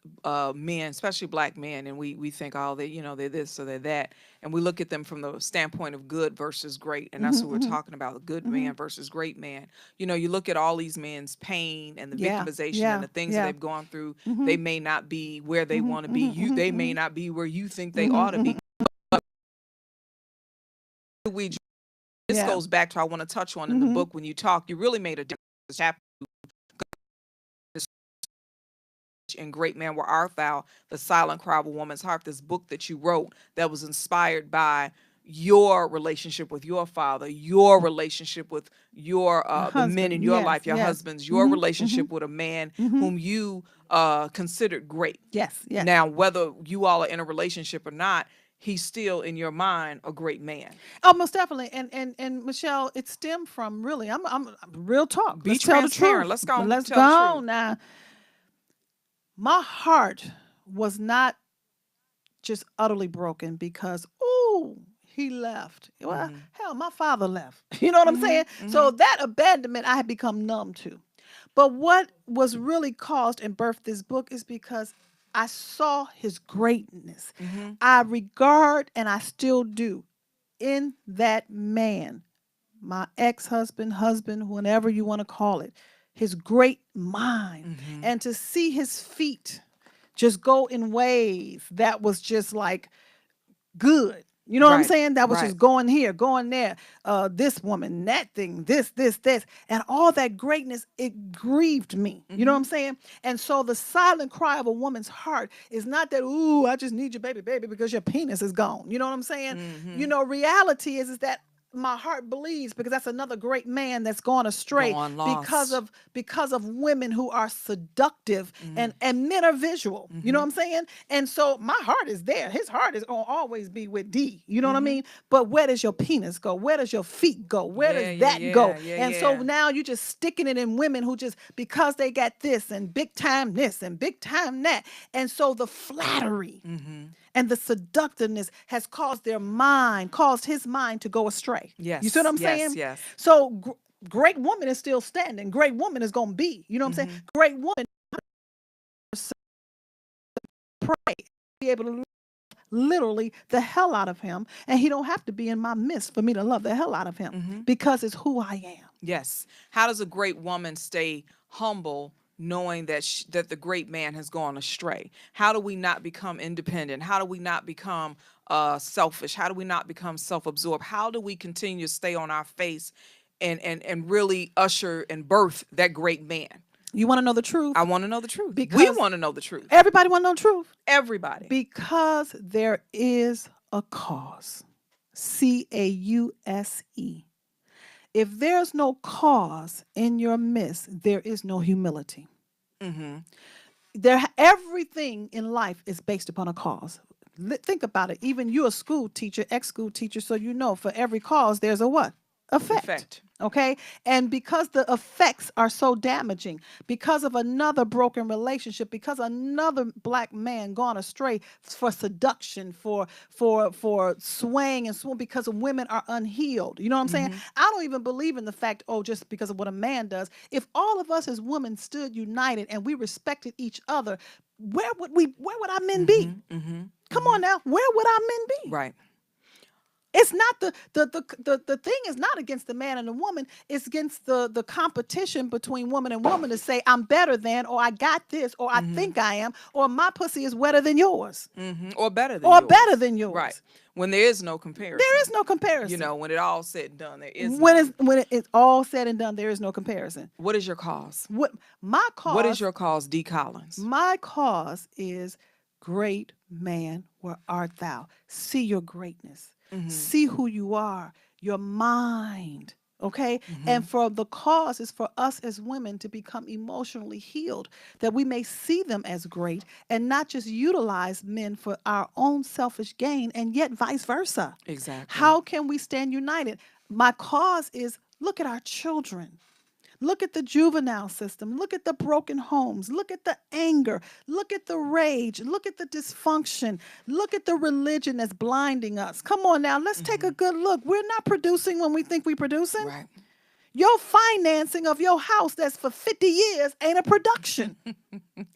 men, especially Black men, and we think, oh, they're this or they're that, and we look at them from the standpoint of good versus great, and that's what we're talking about, good man versus great man. You look at all these men's pain and the victimization and the things that they've gone through. They may not be where they want to be. They may not be where you think they ought to be. This goes back to, I want to touch on in the book, when you talk, you really made a difference. And Great Man, Where Art Thou? The Silent Cry of a Woman's Heart, this book that you wrote that was inspired by your relationship with your father, your relationship with your the men in your life, your husbands, your relationship with a man whom you considered great. Yes. Now, whether you all are in a relationship or not, he's still in your mind a great man. Oh, most definitely. And Michelle, it stemmed from really, I'm real talk. Be Let's tell transparent. the truth. Let's go on now. My heart was not just utterly broken because, he left. Well, hell, my father left. You know what I'm saying? So that abandonment I had become numb to. But what was really caused and birthed this book is because I saw his greatness. I regard, and I still do, in that man, my ex-husband, husband, whatever you want to call it, his great mind. And to see his feet just go in ways that was just like good. You know what I'm saying? That was just going here, going there. This woman, that thing, this, and all that greatness, it grieved me. You know what I'm saying? And so the silent cry of a woman's heart is not that, ooh, I just need your baby, because your penis is gone. You know what I'm saying? You know, reality is that my heart believes, because that's another great man that's gone astray because of women who are seductive and men are visual. You know what I'm saying? And so my heart is there. His heart is gonna always be with D. You know what I mean? But where does your penis go? Where does your feet go? Where does that go? And so now you're just sticking it in women who just, because they got this and big time this and big time that. And so the flattery and the seductiveness has caused his mind to go astray. Yes. You see what I'm saying? Yes. So great woman is still standing. Great woman is going to be, you know what I'm saying? Great woman pray, be able to love literally the hell out of him. And he don't have to be in my midst for me to love the hell out of him because it's who I am. Yes. How does a great woman stay humble knowing that that the great man has gone astray? How do we not become independent? How do we not become selfish? How do we not become self-absorbed? How do we continue to stay on our face and really usher and birth that great man? You want to know the truth? I want to know the truth. Because we want to know the truth. Everybody want to know the truth. Everybody. Because there is a cause. Cause. If there's no cause in your midst, there is no humility. Everything in life is based upon a cause. Think about it. Even you're a school teacher, ex-school teacher, so you know for every cause there's a what? Effect. Okay? And because the effects are so damaging, because of another broken relationship, because another black man gone astray for seduction, for swaying and swoon, because women are unhealed. You know what I'm saying? I don't even believe in the fact, just because of what a man does. If all of us as women stood united and we respected each other, where would our men be? Come on now, where would our men be? Right. It's not the thing is not against the man and the woman. It's against the competition between woman and woman to say I'm better than, or I got this, or I think I am, or my pussy is wetter than yours, or better than yours. Better than yours. Right. When there is no comparison. There is no comparison. You know, when it all said and done, there is. When it's all said and done, there is no comparison. What is your cause? My cause? What is your cause, Dee Collins? My cause is, great man, where art thou? See your greatness. See who you are, your mind, okay? And for the cause is for us as women to become emotionally healed, that we may see them as great and not just utilize men for our own selfish gain, and yet vice versa. Exactly. How can we stand united? My cause is, look at our children. Look at the juvenile system. Look at the broken homes. Look at the anger. Look at the rage. Look at the dysfunction. Look at the religion that's blinding us. Come on now, let's take a good look. We're not producing when we think we're producing. Right. Your financing of your house that's for 50 years ain't a production.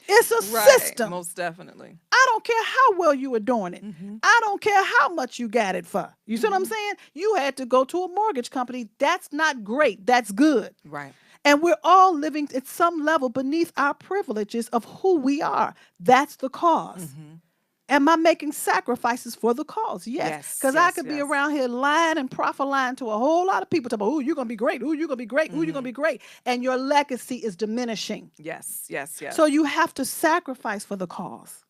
It's a system. Most definitely. I don't care how well you were doing it. I don't care how much you got it for. You see what I'm saying? You had to go to a mortgage company. That's not great. That's good. Right. And we're all living at some level beneath our privileges of who we are. That's the cause. Am I making sacrifices for the cause? Yes. Because I could be around here lying and prophesying to a whole lot of people, talking about, oh, you're going to be great. Oh, you're going to be great. Oh, you're going to be great. And your legacy is diminishing. Yes. So you have to sacrifice for the cause.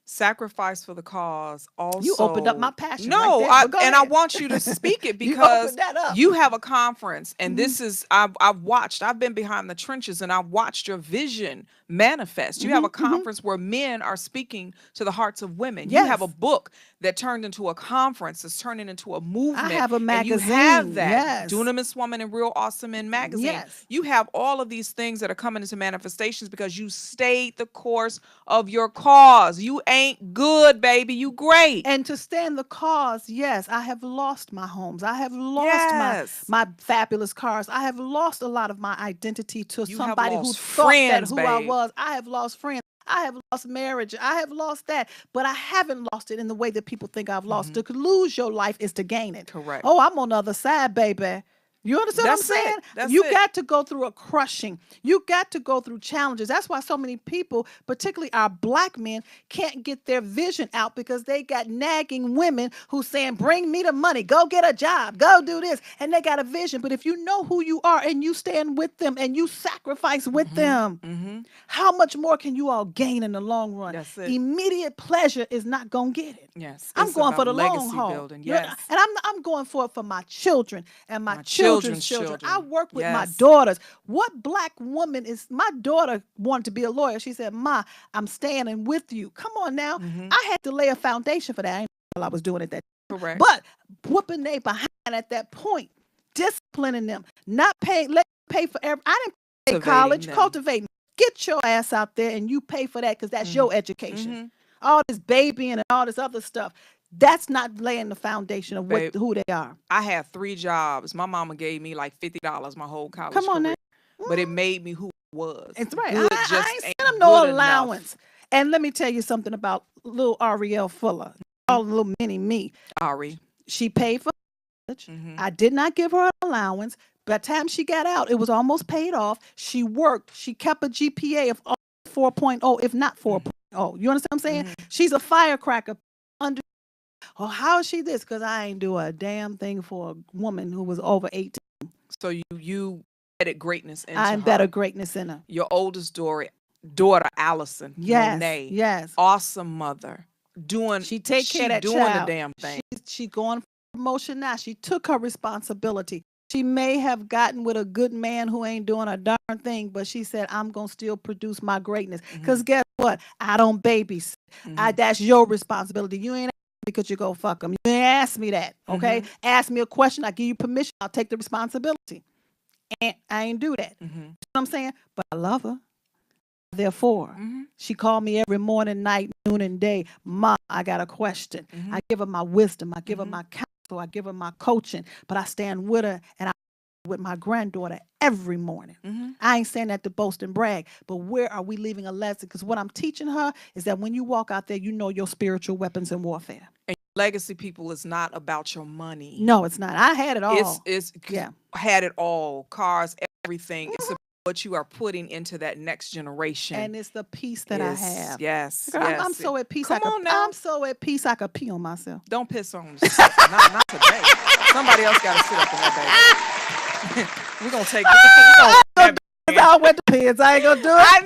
Sacrifice for the cause. Also, you opened up my passion. No, right there, I want you to speak it because you have a conference, and this is I've watched. I've been behind the trenches, and I've watched your vision manifest. You have a conference where men are speaking to the hearts of women. Yes. You have a book that turned into a conference. It's turning into a movement. I have a magazine. And you have that. Yes. Dunamis Woman and Real Awesome Men magazine. Yes. You have all of these things that are coming into manifestations because you stayed the course of your cause. You ain't good, baby. You great. And to stand the cause, yes, I have lost my homes. I have lost my fabulous cars. I have lost a lot of my identity to somebody who thought that who I was. I have lost friends. I have lost marriage. I have lost that. But I haven't lost it in the way that people think I've lost. To lose your life is to gain it. Correct. Oh, I'm on the other side, baby. You understand what I'm saying? You got to go through a crushing. You got to go through challenges. That's why so many people, particularly our black men, can't get their vision out because they got nagging women who saying, bring me the money, go get a job, go do this. And they got a vision. But if you know who you are and you stand with them and you sacrifice with them, how much more can you all gain in the long run? That's it. Immediate pleasure is not going to get it. Yes. I'm going for the long legacy haul. building. You know, Yes. and I'm going for it for my children and my children's children. I work with my Yes. daughters. What black woman is, my daughter wanted to be a lawyer. She said, Ma, I'm standing with you. Come on now. I had to lay a foundation for that. I ain't know while I was doing it that. Correct. But whooping they behind at that point, disciplining them, not paying, let them pay for every, I didn't pay college, cultivating. Get your ass out there and you pay for that because that's your education. All this babying and all this other stuff. That's not laying the foundation of who they are. I had 3 jobs. My mama gave me like $50 my whole college Come on career. now. But it made me who I was. It's right. Good I just ain't ain't sent them no good allowance. And let me tell you something about little Ariel Fuller, all little mini me. Ari. She paid for college. I did not give her an allowance. By the time she got out, it was almost paid off. She worked. She kept a GPA of 4.0, if not 4.0. You understand what I'm saying? She's a firecracker. Oh, how is she this? Because I ain't do a damn thing for a woman who was over 18. So you embedded greatness into her. I embedded greatness in her. Your oldest daughter, Allison. Yes, Monet, yes. Awesome mother. She take care of that doing child. the damn thing. She going for promotion now. She took her responsibility. She may have gotten with a good man who ain't doing a darn thing, but she said, I'm going to still produce my greatness. Because guess what? I don't babysit. That's your responsibility. You ain't because you go fuck them. You ain't ask me that, okay? Ask me a question. I give you permission. I'll take the responsibility. And I ain't do that. You know what I'm saying? But I love her. Therefore, she called me every morning, night, noon, and day. Ma, I got a question. I give her my wisdom. I give her my counsel. I give her my coaching. But I stand with her and I with my granddaughter every morning. I ain't saying that to boast and brag, but where are we leaving a lesson? Because what I'm teaching her is that when you walk out there, you know your spiritual weapons in warfare. And legacy, people, is not about your money. No, it's not. I had it all. It's had it all. Cars, everything. It's about what you are putting into that next generation. And it's the peace that I have. Yes. Girl, I'm so at peace. I'm so at peace I could pee on myself. Don't piss on yourself. not today. Somebody else got to sit up in that baby. We're going to take I went to pins. I ain't gonna do it. I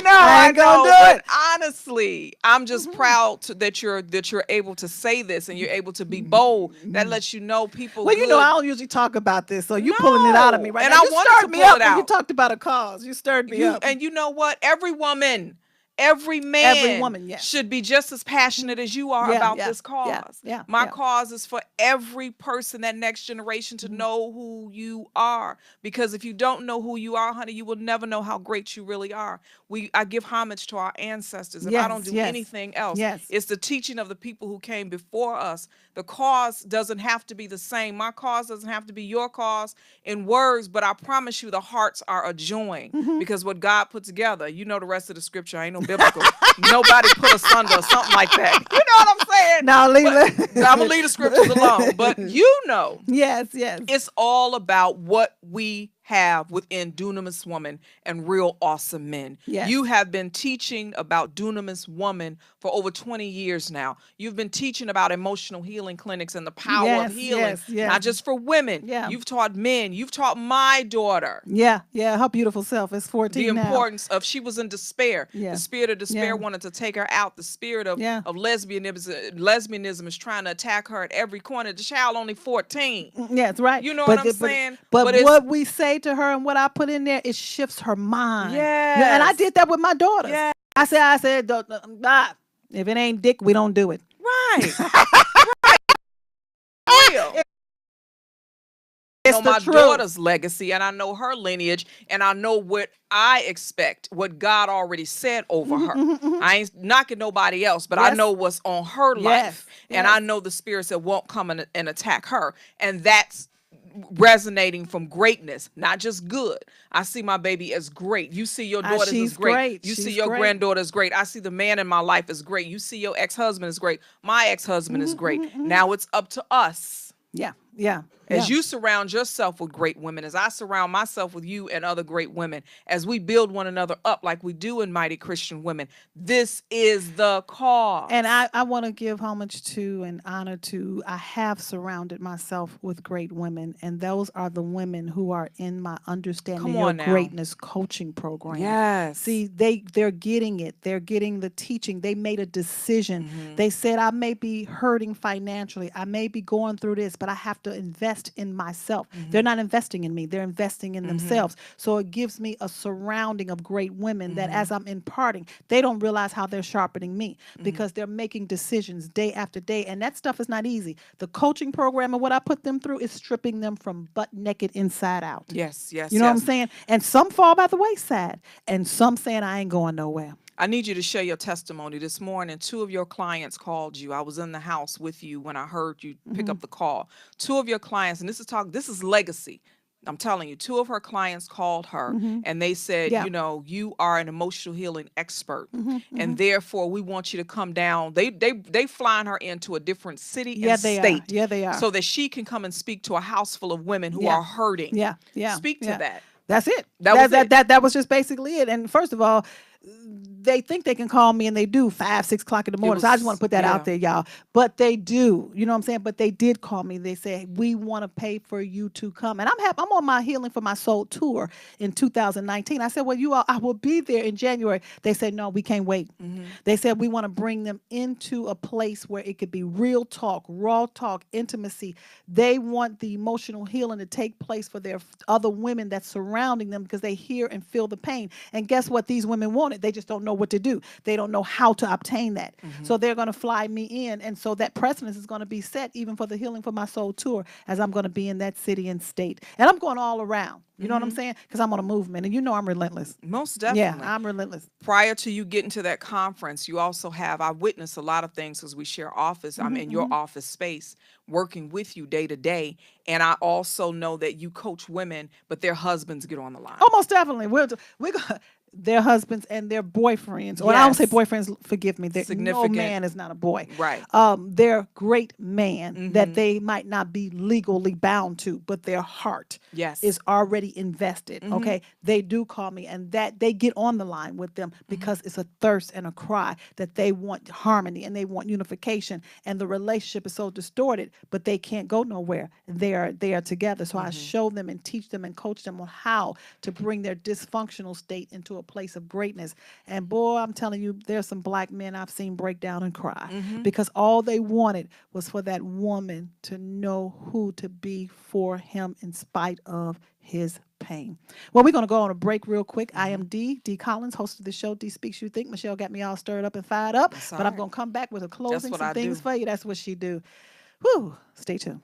ain't gonna do but it. Honestly, I'm just proud that you're able to say this and you're able to be bold. That lets you know people. Well, you know, I don't usually talk about this, so you pulling it out of me right and now. I You wanted stirred to me pull up it when out. you talked about a cause. You stirred me up. And you know what? Every woman, every man, every woman, yes, should be just as passionate as you are about this cause. My cause is for every person, that next generation, to know who you are. Because if you don't know who you are, honey, you will never know how great you really are. I give homage to our ancestors. If I don't do anything else, it's the teaching of the people who came before us. The cause doesn't have to be the same. My cause doesn't have to be your cause in words, but I promise you the hearts are a join. Because what God put together, you know the rest of the scripture, ain't no biblical. Nobody put asunder or something like that. You know what I'm saying? Now leave it. I'm going to leave the scriptures alone. But you know. Yes. It's all about what we have within Dunamis Woman and Real Awesome Men. Yes. You have been teaching about Dunamis Woman for over 20 years now. You've been teaching about emotional healing clinics and the power of healing, not just for women. You've taught men. You've taught my daughter. Her beautiful self is 14 the now. Importance of, she was in despair. The spirit of despair wanted to take her out. The spirit of lesbianism is trying to attack her at every corner. The child only 14. Yeah, that's right. You know what I'm saying? But what we say to her and what I put in there, it shifts her mind. Yeah, and I did that with my daughters. Yeah. I said, if it ain't dick, we don't do it. Right. Real. I know my daughter's legacy, and I know her lineage, and I know what I expect, what God already said over her. I ain't knocking nobody else, but I know what's on her life, and I know the spirits that won't come and attack her, and that's resonating from greatness, not just good. I see my baby as great. You see your daughters as great. You see your granddaughter as great. I see the man in my life as great. You see your ex-husband as great. My ex-husband is great. Now it's up to us. Yeah. As you surround yourself with great women, as I surround myself with you and other great women, as we build one another up like we do in Mighty Christian Women, this is the cause. And I want to give homage to and honor to, I have surrounded myself with great women, and those are the women who are in my Understanding Your Greatness coaching program. Yes. See, they're getting it. They're getting the teaching. They made a decision. They said, I may be hurting financially. I may be going through this, but I have to invest in myself. They're not investing in me. They're investing in themselves. So it gives me a surrounding of great women that as I'm imparting, they don't realize how they're sharpening me because they're making decisions day after day. And that stuff is not easy. The coaching program and what I put them through is stripping them from butt naked inside out. Yes. You know what I'm saying? And some fall by the wayside and some saying I ain't going nowhere. I need you to share your testimony. This morning, 2 of your clients called you. I was in the house with you when I heard you pick up the call. 2 of your clients, and this is legacy. I'm telling you, 2 of her clients called her and they said, you know, you are an emotional healing expert. And therefore we want you to come down. They flying her into a different city and state. Yeah, they are. So that she can come and speak to a house full of women who are hurting. Yeah. Speak to that. That's it. That was just basically it. And first of all, they think they can call me, and they do 5, 6 o'clock in the morning. So I just want to put that out there, y'all. But they do, you know what I'm saying? But they did call me. They said, we want to pay for you to come. And I'm on my Healing for My Soul tour in 2019. I said, well, you all, I will be there in January. They said, no, we can't wait. They said, we want to bring them into a place where it could be real talk, raw talk, intimacy. They want the emotional healing to take place for their other women that's surrounding them because they hear and feel the pain. And guess what? These women want it. They just don't know what to do. They don't know how to obtain that. So they're going to fly me in. And so that precedence is going to be set even for the Healing for My Soul tour, as I'm going to be in that city and state. And I'm going all around. You know what I'm saying? Because I'm on a movement. And you know I'm relentless. Most definitely. Yeah, I'm relentless. Prior to you getting to that conference, you also have, I witnessed a lot of things because we share office. I'm in your office space working with you day to day. And I also know that you coach women, but their husbands get on the line. Oh, most definitely. We're going their husbands and their boyfriends, or I don't say boyfriends, forgive me. No man is not a boy. Right. They're great man that they might not be legally bound to, but their heart is already invested. Okay. They do call me, and that they get on the line with them because it's a thirst and a cry that they want harmony and they want unification, and the relationship is so distorted, but they can't go nowhere. They are together. So I show them and teach them and coach them on how to bring their dysfunctional state into a place of greatness. And boy, I'm telling you, there's some black men I've seen break down and cry because all they wanted was for that woman to know who to be for him in spite of his pain. Well, we're going to go on a break real quick. I am Dee Collins, host of the show, Dee Speaks You Think. Michelle got me all stirred up and fired up, but I'm going to come back with a closing, some things for you. That's what she do. Whew, stay tuned.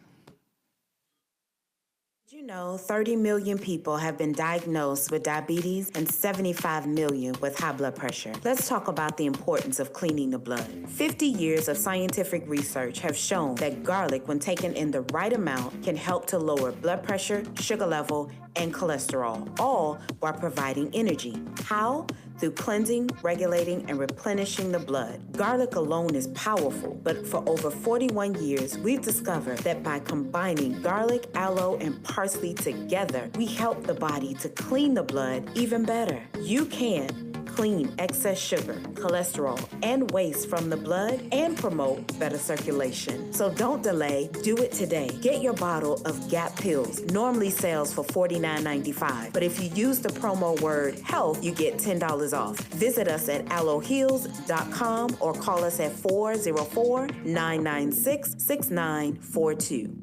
Did you know 30 million people have been diagnosed with diabetes and 75 million with high blood pressure? Let's talk about the importance of cleaning the blood. 50 years of scientific research have shown that garlic, when taken in the right amount, can help to lower blood pressure, sugar level, and cholesterol, all while providing energy. How? Through cleansing, regulating, and replenishing the blood. Garlic alone is powerful, but for over 41 years, we've discovered that by combining garlic, aloe, and parsley together, we help the body to clean the blood even better. You can clean excess sugar, cholesterol, and waste from the blood and promote better circulation. So don't delay, do it today. Get your bottle of GAP pills. Normally sells for $49.95, but if you use the promo word HEALTH, you get $10 off. Visit us at aloeheals.com or call us at 404-996-6942.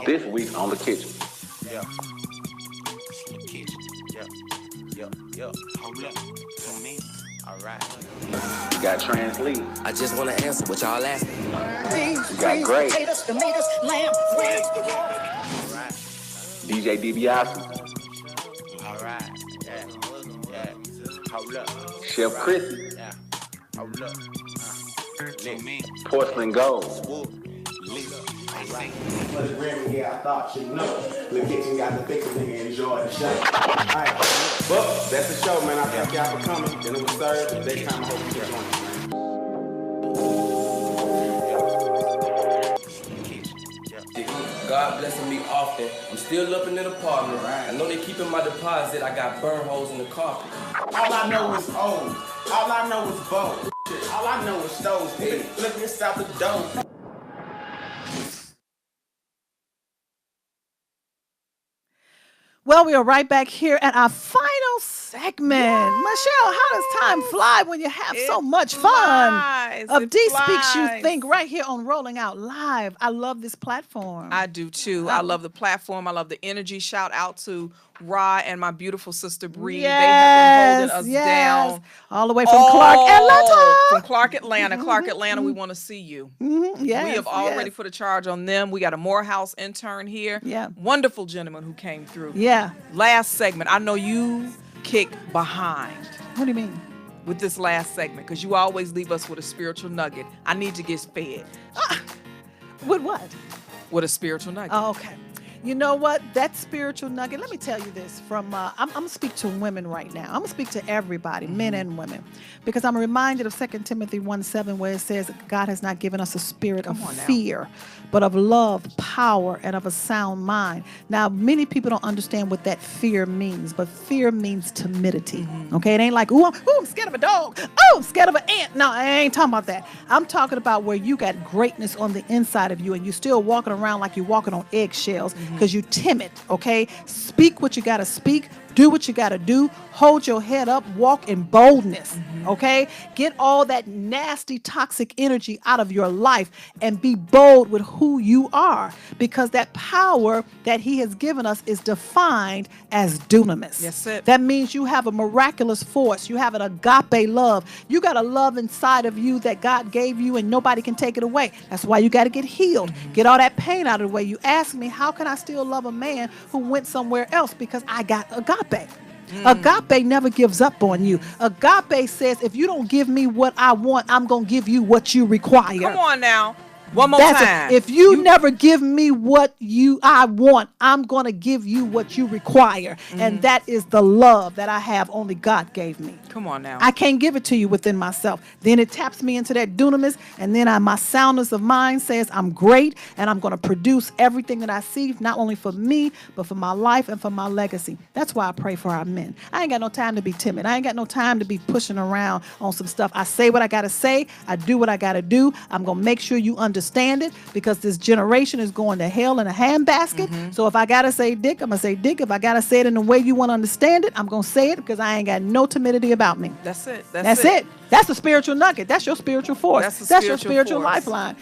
This week on The Kitchen. Yeah. The kitchen. Yeah. Hold up. To me. All right. You got translate. I just want to answer what y'all asking. You got great. Tomatoes, lamb, wings. All right. DJ DiBiase. All right. Yeah. Hold up. Chef Chrissy. Yeah. Hold up. Porcelain gold. For the Grammy, yeah, I thought you know. The kitchen got the fix, nigga, enjoy the show. Alright, well, that's the show, man. I thank y'all for coming. Then it was Thursday. Next time I hope you can join us, man. God blessing me often. I'm still living in an apartment. I know they keeping my deposit. I got burn holes in the carpet. All I know is old. All I know is bold. All I know is stoves. Look inside the door. Well, we are right back here at our final segment. Michelle, how does time fly when you have so much fun? Of Dee Speaks You Think right here on Rolling Out Live. I love this platform. I do too. I love the platform. I love the energy. Shout out to Ra and my beautiful sister Bree. They have been holding us down. All the way from Clark, Atlanta. From Clark, Atlanta. Clark, Atlanta, we want to see you. Yes, we have already put a charge on them. We got a Morehouse intern here. Yeah. Wonderful gentleman who came through. Yeah. Last segment. I know you kick behind. What do you mean? With this last segment, because you always leave us with a spiritual nugget. I need to get fed. With what? With a spiritual nugget. Oh, okay. You know what? That spiritual nugget, let me tell you this from, I'm going to speak to women right now. I'm going to speak to everybody, men and women, because I'm reminded of 2 Timothy 1:7, where it says God has not given us a spirit of fear, but of love, power, and of a sound mind. Now, many people don't understand what that fear means, but fear means timidity. Okay? It ain't like, ooh, I'm scared of a dog. Oh, I'm scared of an ant. No, I ain't talking about that. I'm talking about where you got greatness on the inside of you and you're still walking around like you're walking on eggshells because you're timid. Okay? Speak what you got to speak. Do what you got to do. Hold your head up. Walk in boldness. Okay? Get all that nasty, toxic energy out of your life and be bold with who you are, because that power that he has given us is defined as dunamis. Yes, it. That means you have a miraculous force. You have an agape love. You got a love inside of you that God gave you and nobody can take it away. That's why you got to get healed. Get all that pain out of the way. You ask me, how can I still love a man who went somewhere else? Because I got agape. Agape never gives up on you. Agape says, if you don't give me what I want, I'm going to give you what you require. Come on now. One more time. If you never give me what I want, I'm going to give you what you require. And that is the love that I have only God gave me. Come on now. I can't give it to you within myself. Then it taps me into that dunamis, and then my soundness of mind says I'm great, and I'm going to produce everything that I see, not only for me, but for my life and for my legacy. That's why I pray for our men. I ain't got no time to be timid. I ain't got no time to be pushing around on some stuff. I say what I got to say. I do what I got to do. I'm going to make sure you understand it, because this generation is going to hell in a handbasket. So if I got to say dick, I'm going to say dick. If I got to say it in the way you want to understand it, I'm going to say it, because I ain't got no timidity about me. That's it. That's it. That's a spiritual nugget. That's your spiritual force. That's your spiritual lifeline.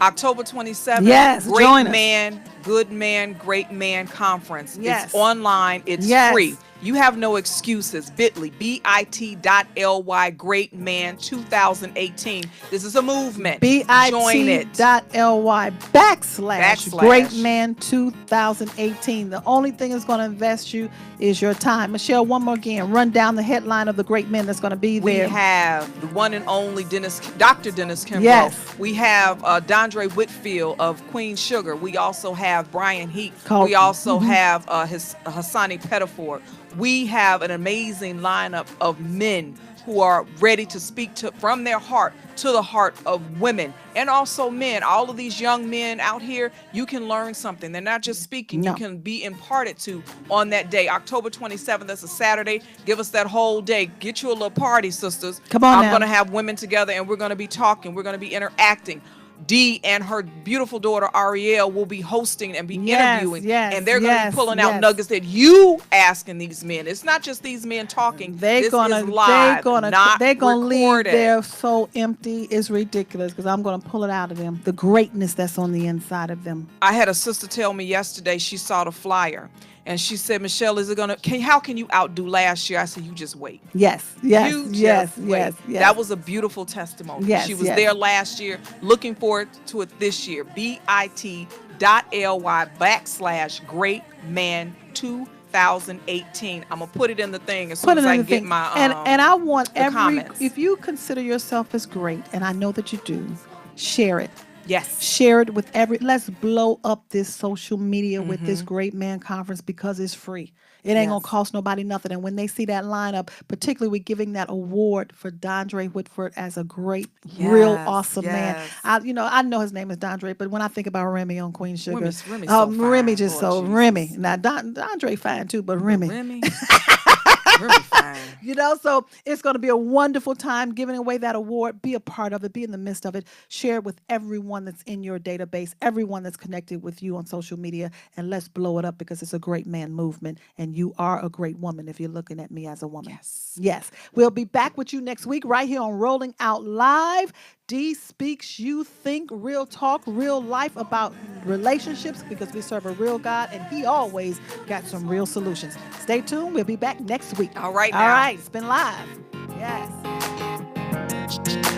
October 27th. Yes, Great join us. Man, Good Man, Great Man Conference. Yes. It's online. It's free. You have no excuses. Bit.ly, bit.ly, Great Man 2018. This is a movement. Join it. bit.ly / Great Man 2018. The only thing that's going to invest you is your time. Michelle, one more again. Run down the headline of the great men that's going to be there. We have the one and only Dr. Dennis Kimbrough. Yes. We have Dondre Whitfield of Queen Sugar. We also have Brian Heat. We also have Hassani Pettiford. We have an amazing lineup of men who are ready to speak from their heart to the heart of women and also men. All of these young men out here, you can learn something. They're not just speaking. You can be imparted to on that day. October 27th, that's a Saturday. Give us that whole day. Get you a little party, sisters. Come on I'm now. going to have women together, and we're going to be talking. We're going to be interacting. Dee and her beautiful daughter Ariel will be hosting and be interviewing, and they're going to be pulling out nuggets that you asking these men. It's not just these men talking. They're gonna leave there so empty. It's ridiculous, because I'm gonna pull it out of them. The greatness that's on the inside of them. I had a sister tell me yesterday she saw the flyer. And she said, Michelle, how can you outdo last year? I said, you just wait. Yes. That was a beautiful testimony. Yes, she was there last year, looking forward to it this year. bit.ly / Great Man 2018. 2018. I'm gonna put it in the thing as soon as I get my and I want comments. if you consider yourself as great, and I know that you do, share it. Yes. Share it with let's blow up this social media with this Great Man Conference because it's free. It ain't gonna cost nobody nothing. And when they see that lineup, particularly with giving that award for Dondre Whitford as a great, real awesome man. I know his name is Dondre, but when I think about Remy on Queen Sugar, Remy's so fine, Remy just Lord so Jesus. Remy. Now Dondre fine too, but Remy. Remy fine. So it's going to be a wonderful time giving away that award. Be a part of it. Be in the midst of it. Share it with everyone that's in your database, everyone that's connected with you on social media, and let's blow it up because it's a great man movement, and you are a great woman if you're looking at me as a woman. Yes. We'll be back with you next week right here on Rolling Out Live. Dee Speaks You Think, real talk, real life about relationships because we serve a real God and he always got some real solutions. Stay tuned. We'll be back next week. All right. All right. It's been live. Yes.